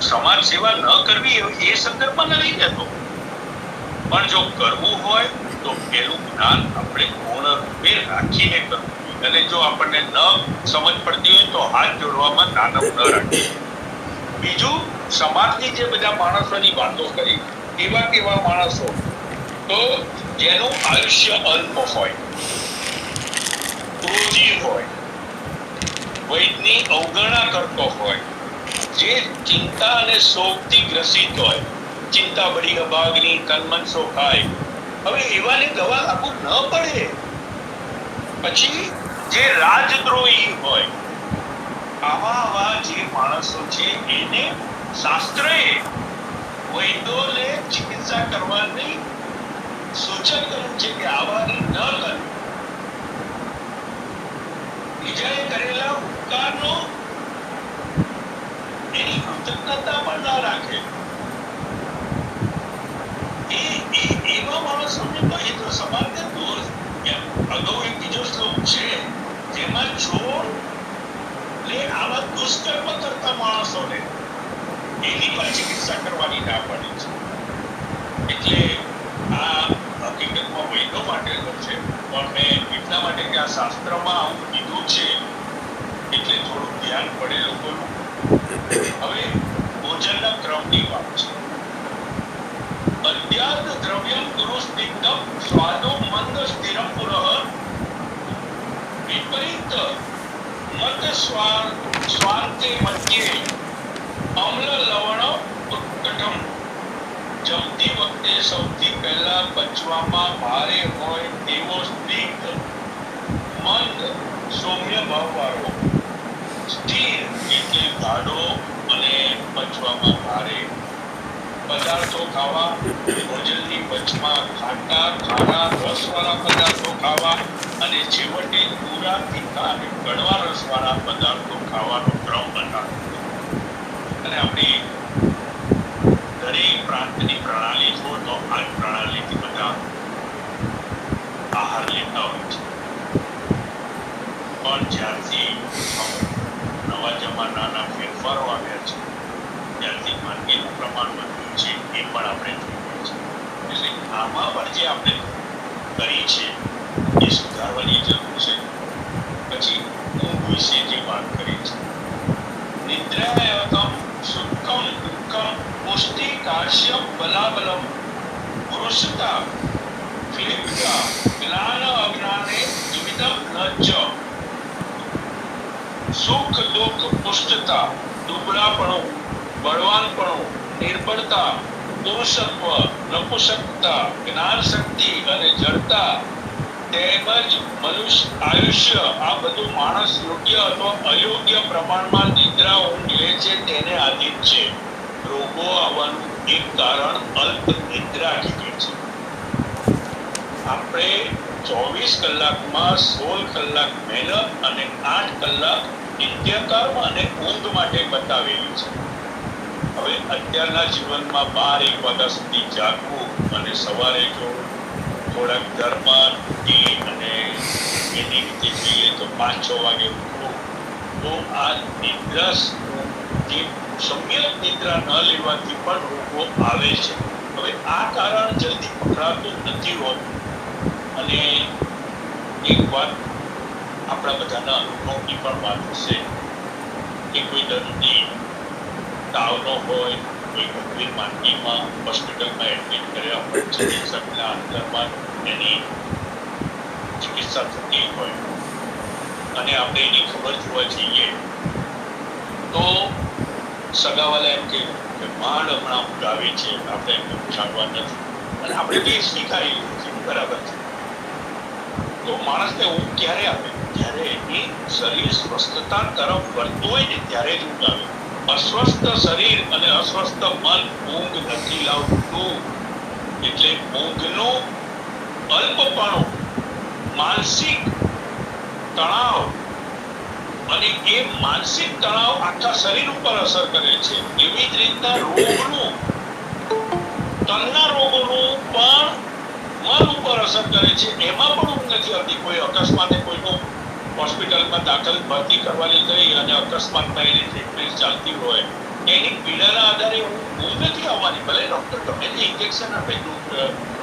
સમાજ સેવા ન કરવી એ સંદર્ભમાં નથી કહેતો, પણ જો કરવું હોય તો એનું જ્ઞાન આપણે પૂર્ણ રૂપે રાખીને કરવું જોઈએ. અને જો આપણને ન સમજ પડતી હોય તો હાથ જોડવામાં નાનમ ન રાખીએ. બીજું, સમાજની જે બધા માણસોની વાતો કરી, એવા કેવા માણસો તો જેનું આયુષ્ય અલ્પ હોય, ક્રોધી હોય, વૈદની અવગણના કરતો હોય, જે ચિંતા અને શોકથી ગ્રસિત હોય, ચિંતા બડી અભાગની તન સો ખાય, હવે એવાને દવા લાગુ ન પડે. પછી જે રાજદ્રોહી હોય, આવા જે માણસો છે એને શાસ્ત્રએ વૈદોને ચિકિત્સા કરવાની સૂચન કર્યું છે કે આવાની ન કરવી. બીજાએ કરેલા ઉપકારનો એની કૃતજ્ઞતા પણ ના રાખે. એવા માણસોને તો એ તો સમાજને દોષ. અગાઉ એક બીજો શ્લોક છે જેમાં ચોર ને આવા દુષ્કર્મ કરતા માણસોને એની પણ ચિકિત્સા કરવાની ના પડી છે. એટલે આ હકીકતમાં વૈદો માટેનો છે, પણ મેં એટલા માટે કે આ શાસ્ત્રમાં આવું કીધું છે એટલે થોડું ધ્યાન પડે લોકોનું. હવે ભોજનના ક્રમની વાત છે. અદ્યાર્થ દ્રવ્યમ ગુરુ સ્નિગ્ધમ સ્વાદો મંદ સ્થિરમ પુરઃ વિપરીત મત સ્વાર્થે મધ્યે અમ્લ લવણ ઉત્કટમ. જમતી વખતે સૌથી પહેલા પચવામાં ભારે હોય તેવો સ્નિગ્ધ, મંદ, સૌમ્ય ભાવવાળો, સ્થિર એટલે ગાઢો અને પચવામાં ભારે પદાર્થો ખાવા, ભોજનની વચમાં ખાટા, ખારા, રસવાળા પદાર્થો ખાવા અને છેવટે પૂરા, તીખા અને કડવા રસવાળા પદાર્થો ખાવાનો ક્રમ બનાવ્યો. અને આપણી દરેક પ્રાંતની પ્રણાલી જો તો આ પ્રણાલીથી બધા આહાર લેતા હોય છે. પણ જ્યારથી નવા જમાનાના ફેરફારો આવ્યા છે ત્યારથી માંદગીનું પ્રમાણ વધ્યું છે, એ પણ આપણે જોઈએ છીએ. એટલે આમાં પણ જે આપણે કરી છે એ સુધારવાની જરૂર છે. પછી ઊંઘ વિશે જે વાત કરી છે, નિદ્રાયકમ સુખમ દુઃખમ પુષ્ટિ કાશ્યમ બલાબલમ પુરુષતા ક્લિપ્તા જ્ઞાન અજ્ઞાને દ્વિધમ ન ચ. સુખ દુઃખ પુષ્ટતા, દુબળાપણું, બળવાનપણું, નિર્બળતા, પુરુષત્વ, નપુંસકતા, જ્ઞાન શક્તિ અને જડતા તેમજ મનુષ્ય આયુષ્ય, આ બધું માણસ યોગ્ય અથવા અયોગ્ય પ્રમાણમાં નિદ્રા ઊંઘ લે છે તેને આધીન છે. રોગો આવવાનું એક કારણ અલ્પ નિદ્રા કીધી છે. આપણે 24 કલાકમાં 16 કલાક મહેનત અને 8 કલાક નિત્યકર્મ અને ઊંઘ માટે બતાવેલી છે. હવે અત્યારના જીવનમાં 12-1 વાગ્યા સુધી જાગવું અને સવારે જો થોડાક ધર્મ અને એની રીતે જોઈએ તો 5-6 વાગે ઉઠવું, તો આ નિદ્રા જે સમ્યક નિદ્રા ન લેવાથી પણ રોગો આવે છે. હવે આ કારણ જલ્દી પકડાતું નથી હોતું. અને એક વાત આપણા બધાના અનુભવની પણ વાત હશે કે કોઈ દર્દી તાવનો હોય, કોઈ ગંભીર માંદગીમાં હોસ્પિટલમાં એડમિટ કર્યા હોય, ચિકિત્સકના અંદરમાં એની ચિકિત્સા થતી હોય અને આપણે એની ખબર જોવા જઈએ તો સગાવાલા એમ કે માંડ હમણાં ઊંઘ આવે છે, આપણે એમને ઉઠાડવા નથી અને આપણે તે સ્વીકારી લીધું છે, બરાબર છે. તો માણસને ઊંઘ ક્યારે આવે? જ્યારે એની શરીર સ્વસ્થતા તરફ વળતું હોય ને ત્યારે જ ઊંઘ આવે. અસ્વસ્થ શરીર અને અસ્વસ્થ મન ઊંઘ નથી લાવતું. એટલે ઊંઘનું અલ્પપણું, માનસિક તણાવ, અને એ માનસિક તણાવ આખા શરીર ઉપર અસર કરે છે. એવી જ રીતના રોગનું, તનના રોગોનું પણ મન ઉપર અસર કરે છે. એમાં પણ ઊંઘ નથી આવતી. કોઈ અકસ્માતે કોઈનું હોસ્પિટલમાં દાખલ ભરતી કરવાની થઈ અને અકસ્માતમાં એની ટ્રીટમેન્ટ ચાલતી હોય, એની પીડાના આધારે ઊંઘ નથી આવવાની. ભલે ડોક્ટર ગમે તે ઇન્જેક્શન આપે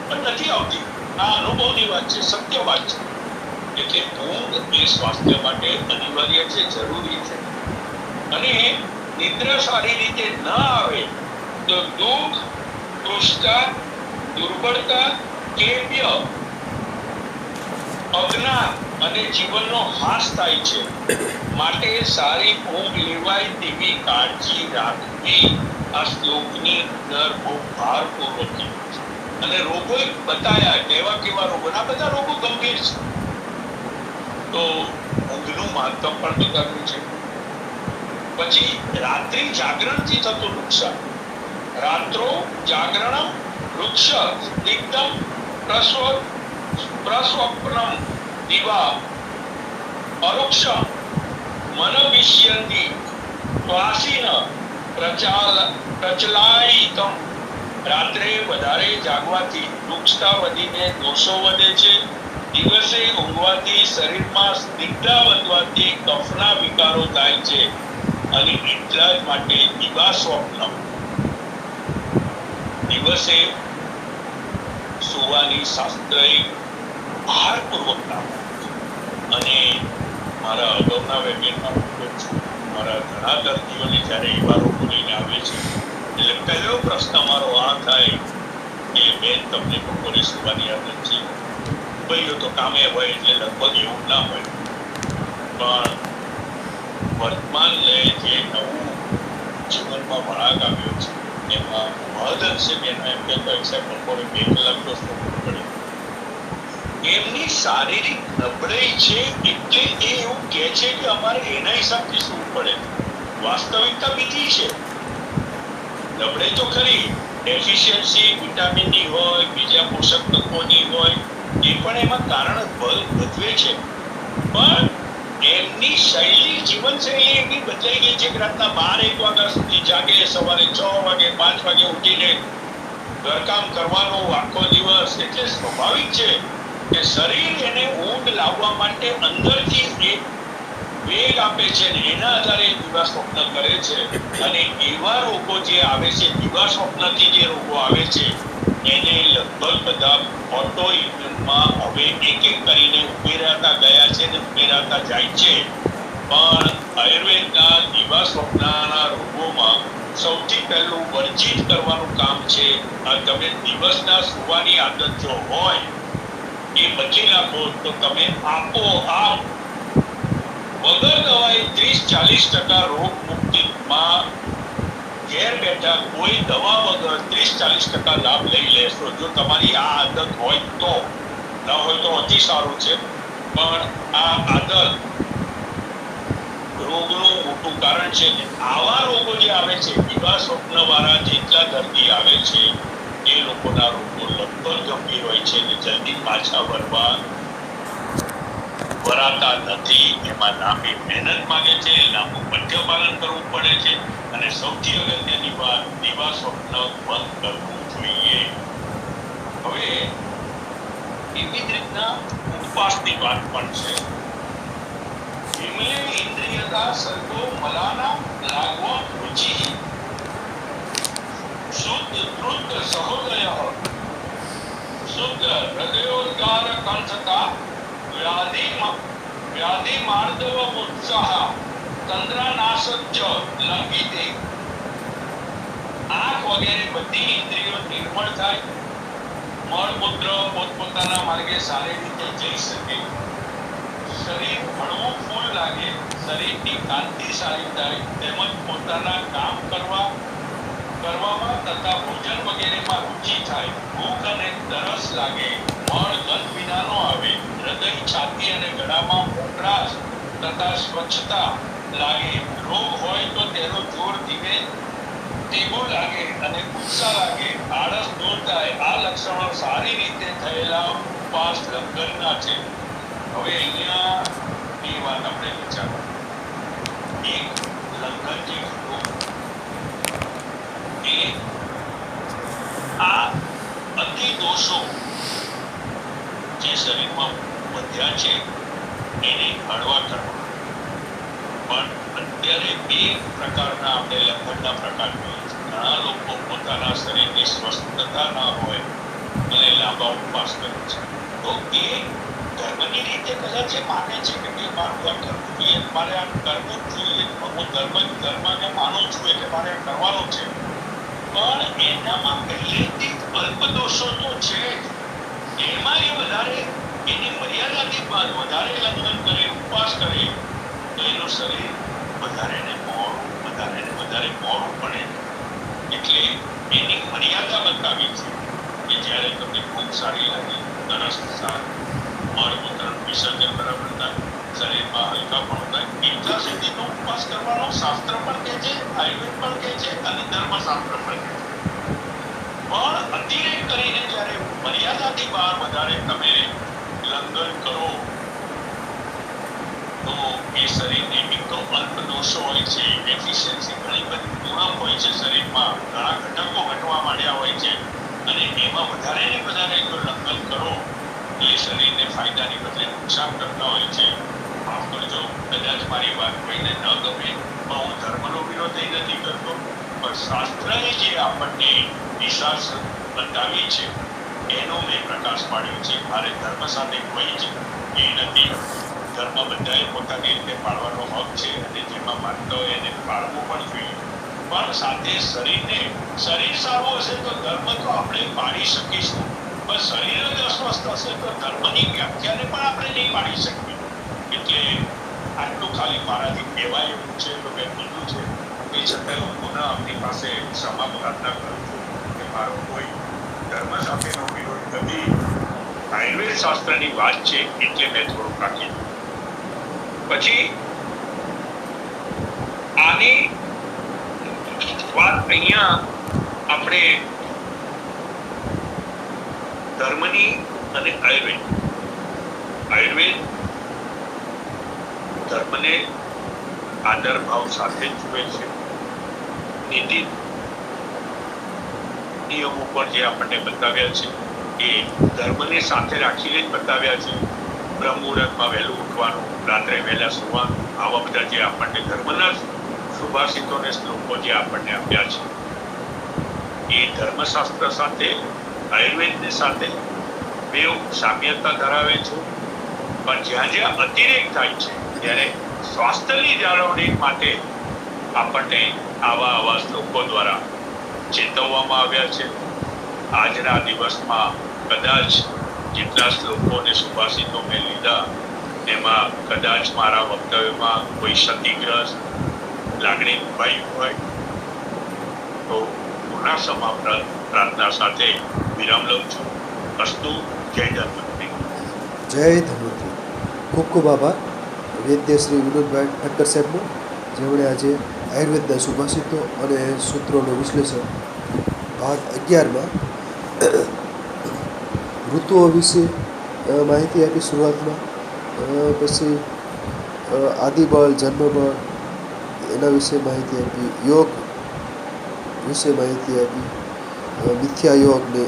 પણ નથી આવતી. આ અનુભવની વાત છે, સત્ય વાત છે. એટલે ઊંઘ એ સ્વાસ્થ્ય માટે અનિવાર્ય છે, જરૂરી છે. અને નિદ્રા સારી રીતે ન આવે તો દુઃખ, તૃષ્ણા, દુર્બળતા, કેવ્ય, અજ્ઞાન અને જીવનનો હાસ થાય છે. માટે સારી ઊંઘ લેવાય તેવી કાળજી રાખવી આ શ્લોકની અંદર બહુ ભારપૂર્વક કીધું છે. અને રોગો બતાયા, કેવા કેવા રોગો, આ બધા રોગો ગંભીર છે. તો ઊંઘનું મહત્વ પણ બતાવ્યું છે. પછી રાત્રિ જાગરણથી થતું નુકસાન. રાત્રો જાગરણમ વૃક્ષ સ્નિગ્ધમ પ્રસ્વપ્નમ દિવા અરુક્ષમ મનવિષ્યન્તિ શ્વાસીન પ્રચલાયિતમ. રાત્રે વધારે જાગવાથી વૃક્ષતા વધીને દોષો વધે છે. દિવસે ઊંઘવાથી શરીરમાં સ્નિગ્ધતા વધવાથી કફના વિકારો થાય છે. અને એટલા જ માટે દિવા સ્વપ્ન, દિવસે સુવાની શાસ્ત્રએ ભારપૂર્વક નામ. અને મારા અગાઉના વેબિનાર મારા ઘણા દર્દીઓને જ્યારે એવા રોગો લઈને આવે છે, એટલે પહેલો પ્રશ્ન મારો આ થાય કે બેન, તમને બપોરે સુવાની આદત છે? ભાઈઓ તો કામે હોય એટલે લગભગ એવું ના હોય, પણ વર્તમાન જે નવું જીવનમાં વળાંક આવ્યો છે એમાં મહદઅંશે બેનો એમ કહેતો હોય છે બપોરે 2 કલાક તો સૂવું પડે. એમની શારીરિક નબળાઈ છે એટલે એ એવું કહે છે કે અમારે એના હિસાબથી સૂવું પડે. વાસ્તવિકતા બીજી છે. નબળાઈ તો ખરી, ડેફિશિયન્સી વિટામિનની હોય, બીજા પોષક તત્વોની હોય, એ પણ એમાં કારણ ભજવે છે. પણ એમની શૈલી, જીવનશૈલી એવી બદલાઈ ગઈ છે કે રાતના 12-1 વાગ્યા સુધી જાગે, સવારે 6 વાગે 5 વાગે ઉઠીને ઘરકામ કરવાનું આખો દિવસ. એટલે સ્વાભાવિક છે કે શરીર એને ઊંઘ લાવવા માટે અંદરથી એક વેગ આપે છે ને એના આધારે દિવા સ્વપ્ન કરે છે. અને એવા રોગો જે આવે છે, દિવા સ્વપ્નથી જે રોગો આવે છે, એને લગભગ બધા ઓટો ઇમ્યુનમાં હવે એક એક કરીને ઉમેરાતા ગયા છે ને ઉમેરાતા જાય છે. પણ આયુર્વેદના દિવા સ્વપ્નના રોગોમાં સૌથી પહેલું વર્જિત કરવાનું કામ છે. આ તમે દિવસના સુવાની આદત જો હોય એ બચી નાખો તો તમે આપોઆપ વગર દવાએ 30-40% રોગ મુક્તિમાં ઘેર બેઠા કોઈ દવા વગર 30-40% લાભ લઈ લેશો. જો તમારી આ આદત હોય તો, ન હોય તો અતિ સારું છે. પણ આ આદત રોગનું મોટું કારણ છે. આવા રોગો જે આવે છે, દિવા સ્વપ્ન વાળા જેટલા દર્દી આવે છે એ લોકોના રોગો લગભગ ગંભીર હોય છે અને જલ્દી પાછા વરાતા નથી. એમાં લાંબી મહેનત માંગે છે, લાંબુ પથ્યપાલન કરવું પડે છે અને સૌથી અગત્યની વાત, દિવા સ્વપ્ન બંધ કરવું જોઈએ. હવે એવી જ રીતના ઉપવાસની વાત પણ છે. વિમલે ઇન્દ્રિયતા સર્ગો મલાના લાગવા રુચિ શુદ્ધ ધૃત સહોદય શુદ્ધ હૃદયોદ્ગાર કંઠતા વ્યાધિ માર્દવ ઉત્સાહ તંદ્રાનાશચ લંઘિતે, આંખ વગેરે બધી ઇન્દ્રિયો નિર્મળ થાય, મળમૂત્ર પોતપોતાના માર્ગે સારી રીતે જઈ શકે, શરીર હળવું ફૂલ લાગે, શરીરની કાંતિ સારી થાય, તેમજ પોતાના કામ કરવામાં તથા ભોજન વગેરેમાં રુચિ થાય, ભૂખ અને તરસ લાગે, મળ ગંધ વિનાનો આવે, હૃદય છાતી અને ગળામાં મોકળાશ તથા સ્વચ્છતા લાગે, રોગ હોય તો તેનો જોર ધીમે તેવું લાગે અને ઉત્સાહ લાગે, આળસ દૂર થાય, આ લક્ષણો સારી રીતે થયેલા ઉપવાસ લંઘનના છે. હવે અહીંયા એ વાત આપણે વિચારો, એક લંઘન જે હતું એ આ અતિ દોષો જે શરીરમાં વધ્યા છે એને હળવા કરવા. પણ અત્યારે બે પ્રકારના આપણે લંઘનના પ્રકાર જોઈએ છે. ઘણા લોકો પોતાના શરીરની સ્વસ્થતા ન હોય અને લાંબા ઉપવાસ કરે છે, તો એ ધર્મની રીતે કદાચ એ માને છે કે મારું આ કરવું જોઈએ, મારે આ કરવું જ જોઈએ, હું ધર્મને માનું છું એટલે મારે આ કરવાનું છે. પણ એનામાં પહેલેથી અલ્પ દોષો તો છે જ, એમાં એ વધારે એની મર્યાદાથી વધારે લંઘન કરે, ઉપવાસ કરે, તો એનું શરીર વધારે મોડું પડે. એટલે એની મર્યાદા બતાવી છે કે જ્યારે તમને ભૂખ સારી લાગે, તરસ સારી, મળમૂત્ર વિસર્જન બરાબર થાય, શરીરમાં હલકાપણું થાય, એટલા સુધીનો ઉપવાસ કરવાનો શાસ્ત્ર પણ કહે છે, આયુર્વેદ પણ કહે છે અને ધર્મશાસ્ત્ર પણ કહે છે. પણ અતિરેક કરીને જ્યારે મર્યાદાથી બહાર વધારે તમે લંઘન કરો તો એ શરીરને એક તો અલ્પ દોષો હોય છે, એફિશિયન્સી ઘણી બધી ઉણપ હોય છે, શરીરમાં ઘણા ઘટકો ઘટવા માંડ્યા હોય છે, અને એમાં વધારે ને વધારે જો લંઘન કરો તો એ શરીરને ફાયદાની બદલે નુકસાન કરતા હોય છે. માફ કરજો, કદાચ મારી વાત કોઈને ન ગમે, પણ હું ધર્મનો વિરોધ નથી કરતો, પણ શાસ્ત્રએ જે આપણને દિશા બતાવી છે એનો મેં પ્રકાશ પાડ્યો છે. મારે ધર્મ સાથે કોઈ જ એ નથી. ધર્મ બધાએ પોતાની રીતે પાળવાનો હક છે અને જેમાં માનતા હોય એને પાળવું પણ જોઈએ, પણ સાથે શરીર સારું હશે તો ધર્મ તો આપણે પાડી શકીશું, પણ શરીર જ અસ્વસ્થ હશે તો ધર્મની વ્યાખ્યાને પણ આપણે નહીં પાડી શકીએ. એટલે આટલું ખાલી મારાથી કહેવાય એવું છે તો મેં કીધું છે. એ છતાં હું પુનઃ આપની પાસે ક્ષમા પ્રાર્થના કરું છું કે મારો કોઈ ધર્મ સાથેનો વિરોધ નથી, આયુર્વેદ શાસ્ત્રની વાત છે એટલે મેં થોડું રાખી. પછી આની વાત અહીંયા આપણે ધર્મની અને આયુર્વેદ ધર્મને આદર ભાવ સાથે જુએ છે. નીતિ નિયમો પણ જે આપણને બતાવ્યા છે એ ધર્મને સાથે રાખીને જ બતાવ્યા છે. બ્રહ્મ મુહૂર્તમાં વહેલું ઉઠવાનું, રાત્રે વહેલા સુવાનું, આવા બધા જે આપણને ધર્મના સુભાષિતો ને શ્લોકો જે આપણને આપ્યા છે એ ધર્મશાસ્ત્ર સાથે આયુર્વેદની સાથે બે સામ્યતા ધરાવે છે. પણ જ્યાં જ્યાં અતિરેક થાય છે ત્યારે સ્વાસ્થ્યની જાળવણી માટે આપણને આવા શ્લોકો દ્વારા ચેતવવામાં આવ્યા છે. આજના દિવસમાં કદાચ જેટલા શ્લોકો અને સુભાષિતો મેં લીધા એમાં કદાચ મારા વક્તવ્યમાં કોઈ ક્ષતિગ્રસ્ત લાગણી દુભાઈ હોય તો પુનઃ સમાપ્ત પ્રાર્થના સાથે વિરામ લઉં છું. અસ્તુ. જય ધન્વંતરી. જય ધન્વંતરી. ખૂબ ખૂબ આભાર વૈદ્ય શ્રી વિનોદભાઈ ઠક્કર સાહેબનો, જેમણે આજે આયુર્વેદના સુભાષિતો અને સૂત્રોનું વિશ્લેષણ ભાગ 11માં ઋતુઓ વિશે માહિતી આપી શરૂઆતમાં, પછી આદિબળ, જન્મબળ એના વિશે માહિતી આપી, યોગ વિશે માહિતી આપી, મિથ્યા યોગને,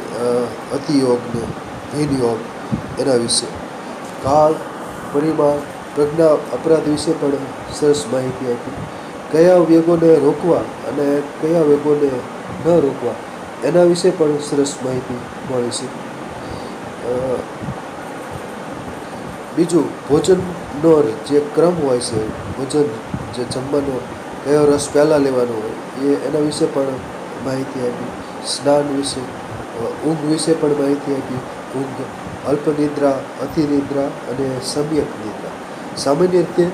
અતિયોગને, હીન યોગ એના વિશે, કાળ, પરિમાણ, પ્રજ્ઞા, અપરાધ વિશે પણ સરસ માહિતી આપી. કયા વેગોને રોકવા અને કયા વેગોને ન રોકવા એના વિશે પણ સરસ માહિતી મળી છે. બીજું, ભોજનનો જે ક્રમ હોય છે, ભોજન જે જમવાનો કયો રસ પહેલાં લેવાનો હોય એના વિશે પણ માહિતી આપી. સ્નાન વિશે, ઊંઘ વિશે પણ માહિતી આપી. ઊંઘ, અલ્પનિદ્રા, અતિનિદ્રા અને સમ્યક નિદ્રા. સામાન્ય રીતે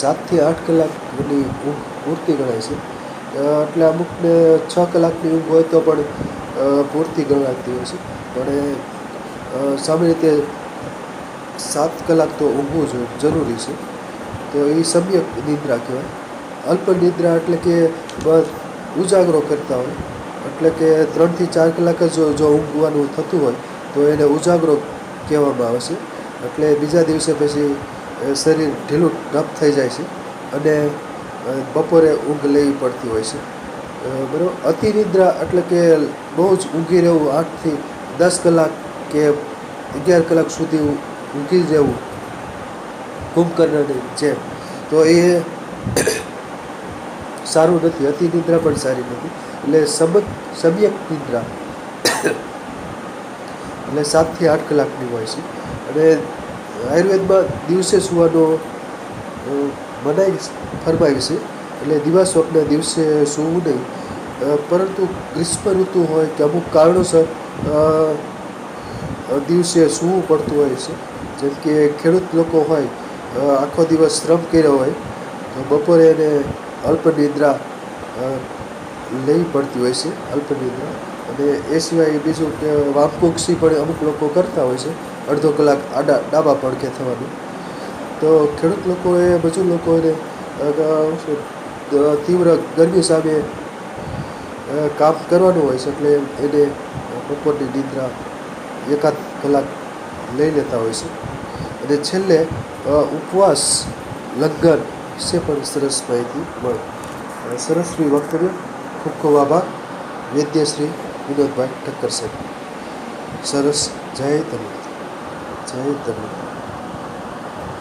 7 થી 8 કલાકની ઊંઘ પૂરતી ગણાય છે. એટલે અમુકને 6 કલાકની ઊંઘ હોય તો પણ પૂરતી ગણાતી હોય છે. પણ સામાન્ય રીતે 7 કલાક તો ઊંઘવું જરૂરી છે. તો એ સમ્યક નિદ્રા કહેવાય. અલ્પનિદ્રા એટલે કે બસ ઉજાગરો કરતા હોય, એટલે કે 3 થી 4 કલાક જ જો ઊંઘવાનું થતું હોય તો એને ઉજાગરો કહેવામાં આવે છે. એટલે બીજા દિવસે પછી શરીર ઢીલું ઢપ થઈ જાય છે અને બપોરે ઊંઘ લેવી પડતી હોય છે. બરાબર. અતિનિદ્રા એટલે કે બહુ જ ઊંઘી રહેવું, 8 થી 10 કલાક કે 11 કલાક સુધી ઊંઘી રહેવું કુંભકર્ણની જેમ. તો એ સારું નથી. અતિનિદ્રા પણ સારી નથી. એટલે સમ્યક નિદ્રા એટલે 7 થી 8 કલાકની હોય છે. અને આયુર્વેદમાં દિવસે સૂવાનો મનાઈ ફરમાવી છે. એટલે દિવા સ્વપ્ન દિવસે સૂવું નહીં. પરંતુ ગ્રીષ્મ ઋતુ હોય કે અમુક કારણોસર દિવસે સૂવું પડતું હોય છે. જેમ કે ખેડૂત લોકો હોય, આખો દિવસ શ્રમ કર્યો હોય તો બપોરે એને અલ્પનિદ્રા લેવી પડતી હોય છે. અલ્પનિદ્રા. અને એ સિવાય બીજું કે વામકુક્ષી પણ અમુક લોકો કરતા હોય છે, અડધો કલાક ડાબા પડખે થવાનું. તો ખેડૂત લોકોએ, મજૂર લોકોને તીવ્ર ગરમી સામે કામ કરવાનું હોય છે. એટલે એને બપોરની નિદ્રા 1-8 કલાક લઈ લેતા હોય છે. અને છેલ્લે ઉપવાસ, લંઘન વિશે પણ સરસ માહિતી મળે. સરસ વક્તવ્ય. ખૂબ ખૂબ આભાર વૈદ્ય શ્રી વિનોદભાઈ ઠક્કર સાહેબ. સરસ. જય ધન્યવાદ. જય ધન્યવાદ.